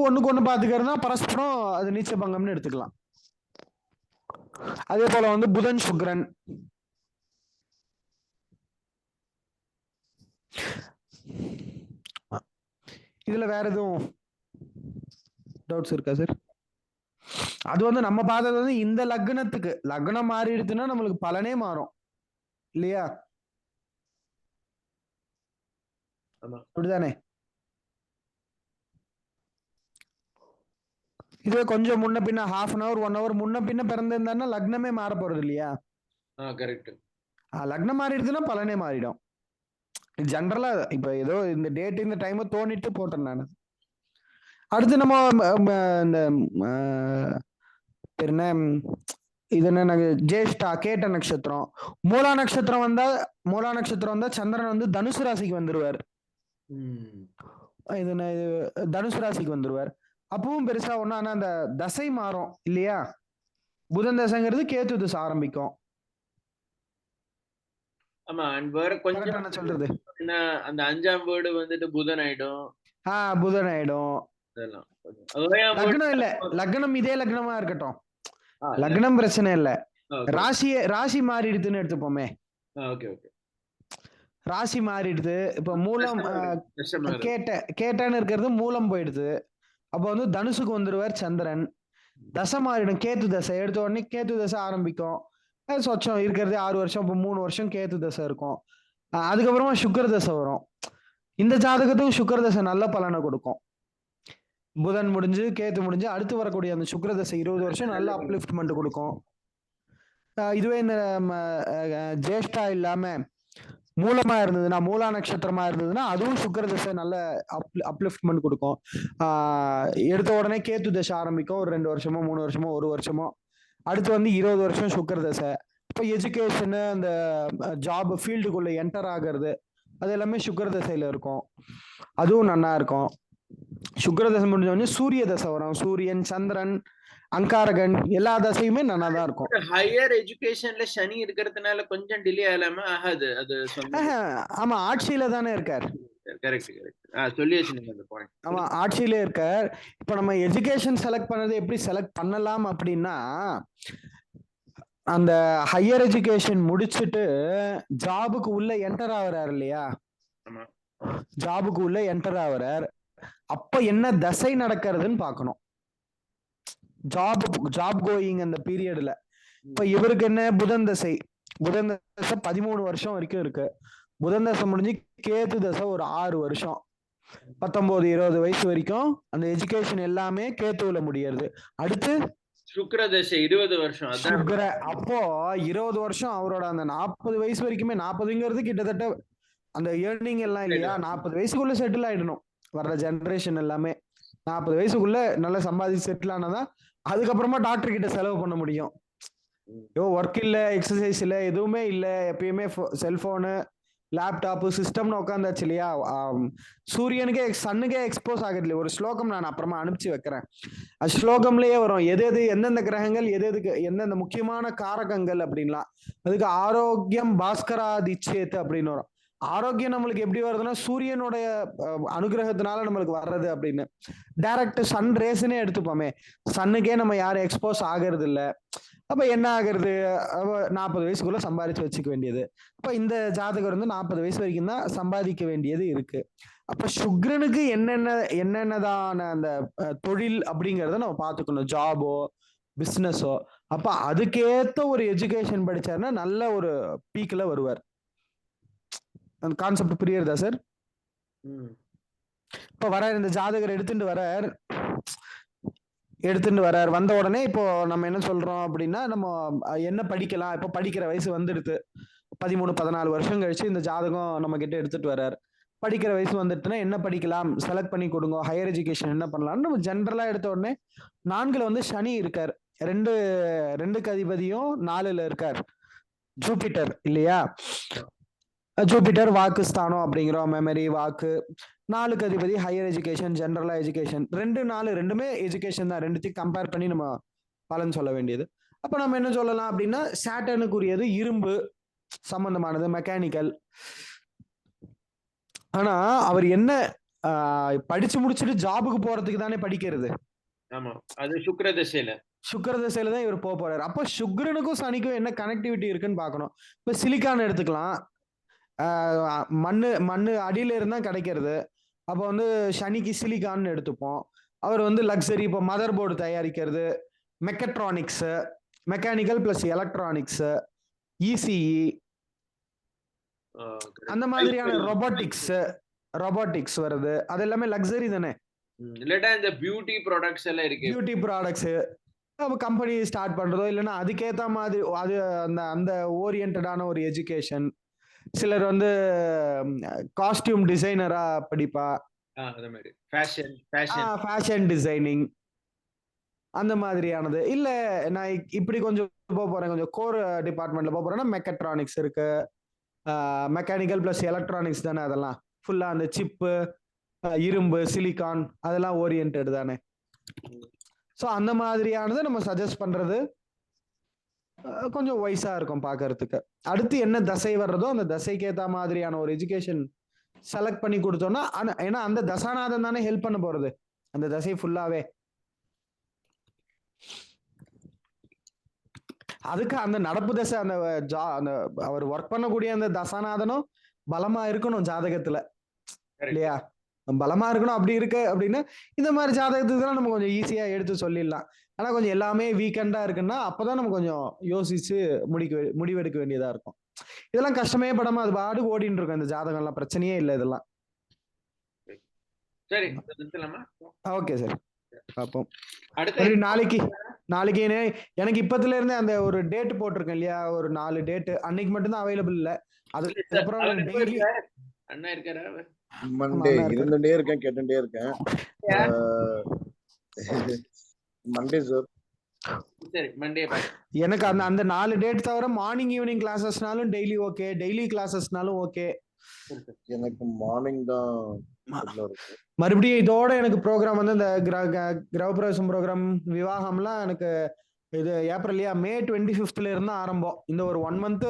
ஒண்ணுக்கு ஒண்ணு பாத்துக்கிறதுனா பரஸ்பரம் அது நீச்ச பங்கம்னு எடுத்துக்கலாம். அதே போல புதன் சுக்கிரன், இதுல வேற எதுவும் டவுட்ஸ் இருக்கா சார்? அது நம்ம பார்த்தது இந்த லக்னத்துக்கு, லக்னம் மாறிடுச்சுன்னா நம்மளுக்கு பலனே மாறும் இல்லையா? அப்படிதானே? இதுவே கொஞ்சம் முன்ன பின்ன half an hour 1 hour முன்ன பின்ன பிறந்திருந்தாருன்னா லக்னமே மாற போறது இல்லையா? கரெக்ட். லக்னம் மாறிடுதுன்னா பலனே மாறிடும். ஜென்ரலா இப்ப ஏதோ இந்த டேட் இந்த டைம் தோணிட்டு போட்டேன் நான். அடுத்து நம்ம இந்த என்ன இது என்ன ஜேஷ்டா கேட்ட நட்சத்திரம் மூலா நட்சத்திரம் வந்தா சந்திரன் வந்து தனுசு ராசிக்கு வந்துருவார். இது தனுசு ராசிக்கு வந்துருவார். அப்பவும் பெருசா ஒண்ணும், ஆனா அந்த தசை மாறும் இல்லையா? புதன் தசைங்கிறது கேத்து தசை ஆரம்பிக்கும். ஆமா, அண்ட் வேற கொஞ்சம் சொல்றது அந்த 5ஆம் வீடு வந்துட்டு புதன் ஆயிடும். புதன் ஆயிடும். லக்னம் இல்ல, லக்னம் இதே லக்னமா இருக்கட்டும், லக்னம் பிரச்சனை இல்ல. ராசி மாறிடுதுன்னு எடுத்துப்போமே. ராசி மாறிடுது. இப்ப மூலம் கேட்டன்னு இருக்கிறது மூலம் போயிடுது. அப்ப வந்து தனுசுக்கு வந்துருவார் சந்திரன். தசை மாறிடும், கேத்து தசை. எடுத்த உடனே கேத்து தசை ஆரம்பிக்கும். சொச்சம் இருக்கிறது 6 வருஷம். இப்போ 3 வருஷம் கேத்து தசை இருக்கும். அதுக்கப்புறமா சுக்கர தசை வரும். இந்த ஜாதகத்துக்கும் சுக்கர தசை நல்ல பலனை கொடுக்கும். புதன் முடிஞ்சு கேத்து முடிஞ்சு அடுத்து வரக்கூடிய அந்த சுக்கர தசை 20 வருஷம் நல்ல அப்லிஃப்ட்மெண்ட் கொடுக்கும். இதுவே இந்த ஜேஷ்டா இல்லாம மூலமா இருந்ததுன்னா, மூலா நட்சத்திரமா இருந்ததுன்னா அதுவும் சுக்கர தசை நல்ல அப்லிஃப்ட்மெண்ட் கொடுக்கும். எடுத்த உடனே கேத்து தசை ஆரம்பிக்கும். ஒரு 2 வருஷமோ 3 வருஷமோ 1 வருஷமோ. அடுத்து வந்து 20 வருஷம் சுக்கர தசை. இப்போ எஜுகேஷனு அந்த ஜாப் ஃபீல்டுக்குள்ள என்டர் ஆகிறது அது எல்லாமே சுக்கர தசையில இருக்கும். அதுவும் நல்லா இருக்கும். சுக்கர தசை முடிஞ்ச உடனே சூரிய தசை வரும். சூரியன், சந்திரன், அங்காரகன் எல்லா தசையுமே நல்லா தான் இருக்கும். ஹையர் எஜுகேஷன்ல சனி இருக்கிறதுனால கொஞ்சம் டிலே ஆகலாமா? ஆகாது. அது ஆமா, ஆட்சியில தானே இருக்கார். ஆமா, ஆட்சியிலே இருக்கார். இப்ப நம்ம எஜுகேஷன் செலக்ட் பண்ணது எப்படி செலக்ட் பண்ணலாம் அப்படின்னா, அந்த ஹையர் எஜுகேஷன் முடிச்சுட்டு ஜாபுக்கு உள்ள என்டர் ஆகுறாரு இல்லையா? ஜாபுக்கு உள்ள என்டர் ஆகுறார். அப்ப என்ன தசை நடக்கிறதுன்னு பாக்கணும். ஜாப் கோயிங் அந்த பீரியட்ல இப்ப இவருக்கு என்ன புதன் தசை. புதன் தசை 13 வருஷம் வரைக்கும் இருக்கு. புதன் தசை முடிஞ்சு கேத்து தசை ஒரு 6 வருஷம், 19-20 வயசு வரைக்கும் அந்த எஜுகேஷன் எல்லாமே கேத்துவுல முடியறது. அடுத்து சுக்கிர தசை 20 வருஷம். அப்போ 20 வருஷம் அவரோட அந்த 40 வயசு வரைக்குமே, 40ங்கிறது கிட்டத்தட்ட அந்த ஏர்னிங் எல்லாம் இல்லையா, 40 வயசுக்குள்ள செட்டில் ஆயிடணும். வர்ற ஜெனரேஷன் எல்லாமே 40 வயசுக்குள்ள நல்லா சம்பாதிச்சு செட்டில் ஆனாதான் அதுக்கப்புறமா டாக்டர் கிட்ட செலவு பண்ண முடியும். ஒர்க் இல்ல, எக்ஸசைஸ் இல்ல, எதுவுமே இல்ல, எப்பயுமே செல்போனு, லேப்டாப்பு, சிஸ்டம்னு உட்காந்தாச்சு இல்லையா. சூரியனுக்கே சன்னுக்கே எக்ஸ்போஸ் ஆகுது இல்லையா. ஒரு ஸ்லோகம் நான் அப்புறமா அனுப்பிச்சு வைக்கிறேன். அது ஸ்லோகம்லயே வரும் எது எந்தெந்த கிரகங்கள் எதுக்கு எந்தெந்த முக்கியமான காரகங்கள் அப்படின்லாம். அதுக்கு ஆரோக்கியம் பாஸ்கராதிச்சேத்து அப்படின்னு வரும். ஆரோக்கியம் நம்மளுக்கு எப்படி வருதுன்னா சூரியனுடைய அனுகிரகத்தினால நம்மளுக்கு வர்றது அப்படின்னு. டைரக்ட் சன் ரேஸ்னே எடுத்துப்போமே, சன்னுக்கே நம்ம யாரும் எக்ஸ்போஸ் ஆகிறது இல்லை. அப்ப என்ன ஆகுறது, 40 வயசுக்குள்ள சம்பாதிச்சு வச்சுக்க வேண்டியது. அப்ப இந்த ஜாதகம் வந்து 40 வயசு வரைக்கும் தான் சம்பாதிக்க வேண்டியது இருக்கு. அப்ப சுக்கிரனுக்கு என்னென்னதான அந்த தொழில் அப்படிங்கறத நம்ம பாத்துக்கணும், ஜாபோ பிசினஸோ. அப்ப அதுக்கேத்த ஒரு எஜுகேஷன் படிச்சாருன்னா நல்ல ஒரு பீக்ல வருவார். அந்த கான்செப்ட் புரியுறதா சார்? இப்ப வரார், இந்த ஜாதகர் எடுத்துட்டு வரார். வந்த உடனே இப்போ நம்ம என்ன சொல்றோம் அப்படின்னா, நம்ம என்ன படிக்கலாம், இப்போ படிக்கிற வயசு வந்துடுது. 13-14 வருஷம் கழிச்சு இந்த ஜாதகம் நம்ம கிட்ட எடுத்துட்டு வர்றார். படிக்கிற வயசு வந்துட்டுன்னா என்ன படிக்கலாம், செலக்ட் பண்ணி கொடுங்க, ஹையர் எஜுகேஷன் என்ன பண்ணலாம்னு நம்ம ஜென்ரலா எடுத்த உடனே 4ல வந்து சனி இருக்கார். 2க்கு அதிபதியும் 4ல இருக்கார் ஜூபிட்டர் இல்லையா. ஜூபிட்டர் வாக்கு ஸ்தானம் அப்படிங்கிறோம், மெமரி, வாக்கு. 4க்கு அதிபதி ஹையர் எஜுகேஷன், ஜென்ரலா எஜுகேஷன். 2-4 ரெண்டுமே எஜுகேஷன் தான். ரெண்டுத்தையும் கம்பேர் பண்ணி நம்ம பலன் சொல்ல வேண்டியது. அப்ப நம்ம என்ன சொல்லலாம் அப்படின்னா, சாட்டர்னுக்குரியது இரும்பு சம்பந்தமானது, மெக்கானிக்கல். ஆனா அவர் என்ன படிச்சு முடிச்சுட்டு ஜாபுக்கு போறதுக்கு தானே படிக்கிறது. சுக்கிர தசையில தான் இவர் போறாரு. அப்ப சுக்கிரனுக்கும் சனிக்கும் என்ன கனெக்டிவிட்டி இருக்குன்னு பாக்கணும். இப்ப சிலிக்கான் எடுத்துக்கலாம். மண்ணு அடியில இருந்தா கிடைக்கிறது. அப்போ வந்து சனிக்கு சிலிக்கான்னு எடுத்துப்போம். அவர் வந்து லக்ஸரி, இப்போ மதர் போர்டு தயாரிக்கிறது, mechatronics, mechanical plus electronics, ECE, அந்த மாதிரியான ரொபாட்டிக்ஸ் வருது. அது எல்லாமே லக்ஸரி தானே. இல்லட்டா இந்த பியூட்டி ப்ராடக்ட்ஸ் எல்லாம் இருக்கு. பியூட்டி ப்ராடக்ட்ஸ் நம்ம கம்பெனி ஸ்டார்ட் பண்றதோ இல்லைன்னா அதுக்கேத்த மாதிரி அது அந்த அந்த ஓரியன்டான ஒரு எஜுகேஷன். சிலர் வந்து காஸ்டியூம் டிசைனரா படிப்பா, அந்த மாதிரி ஃபேஷன் டிசைனிங் அந்த மாதிரியானது. இல்ல நான் இப்படி கொஞ்சம் போக போறேன், கொஞ்சம் கோர் டிபார்ட்மெண்ட்ல போக போறேன்னா மெக்கட்ரானிக்ஸ் இருக்கு, மெக்கானிக்கல் பிளஸ் எலக்ட்ரானிக்ஸ் தானே, அதெல்லாம் ஃபுல்லா அந்த சிப்பு, இரும்பு, சிலிகான் அதெல்லாம் ஓரியன்டட் தானே. ஸோ அந்த மாதிரியானதை நம்ம சஜஸ்ட் பண்றது கொஞ்சம் வயசா இருக்கும் பார்க்கறதுக்கு. அடுத்து என்ன தசை வர்றதோ அந்த தசைக்கு ஏற்ற மாதிரியான ஒரு எஜுகேஷன் செலக்ட் பண்ணி கொடுத்தோம்னா, ஏன்னா அந்த தசாநாதன் தானே ஹெல்ப் பண்ண போறது அந்த தசை ஃபுல்லாவே. அதுக்கு அந்த நடப்பு தசை அந்த அந்த அவர் ஒர்க் பண்ணக்கூடிய அந்த தசாநாதனும் பலமா இருக்கணும் ஜாதகத்துல, இல்லையா? பலமா இருக்கணும். அப்படி இருக்கு அப்படின்னா இந்த மாதிரி ஜாதகத்துக்கு நம்ம கொஞ்சம் ஈஸியா எடுத்து சொல்லிடலாம். ஆனா கொஞ்சம் எல்லாமே வீக்கெண்டா இருக்குன்னா அப்பதான் நம்ம கொஞ்சம் யோசிச்சு முடிவெடுக்க வேண்டியதா இருக்கும். இதெல்லாம் கஷ்டமே படாம அது பாடு ஓடின்னு இருக்கும் இந்த ஜாதகம் எல்லாம், பிரச்சனையே இல்லை இதெல்லாம். சரி, ஓகே சார், பார்ப்போம். அடுத்து நாளைக்கு எனக்கு இப்பத்துல இருந்தே அந்த ஒரு டேட் போட்டிருக்கேன் இல்லையா, ஒரு 4 டேட் அன்னைக்கு மட்டும்தான் அவைலபிள் இல்ல. அதுக்கப்புறம் அண்ணா இருக்காரா? மண்டே இருந்துட்டே இருக்கேன், கேட்டுட்டே இருக்கேன். Monday sir. சரி, மண்டே எனக்கு அந்த 4 டேட் தவிர மார்னிங் ஈவினிங் கிளாஸஸ்னாலும் டெய்லி ஓகே, டெய்லி கிளாஸஸ்னாலும் ஓகே. எனக்கு மார்னிங் தான். மறுபடியும் இதோட எனக்கு ப்ரோக்ராம் வந்து இந்த கிரகப்பிரவேசம் ப்ரோக்ராம் விவாகம்லாம் எனக்கு இது ஏப்ரல்லையா May 25th இருந்து ஆரம்பம். இந்த ஒரு 1 month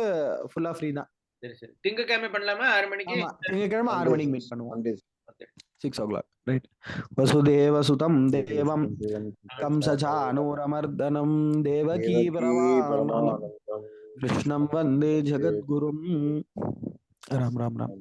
ஃபுல்லா ஃப்ரீ தான். சரி சரி, திங்கக்கிழமை பண்ணலாமா? 6 மணிக்கு. திங்கக்கிழமை 6 மணிக்கு மீட் பண்ணுவோம். 6 o'clock, right? வசுதேவ சுதம் தேவம் கம்சசானூரமர்தனம் தேவகீ பரமானந்தம் கிருஷ்ணம் வந்தே ஜெகத்குரும். ராம் ராம் ராம்.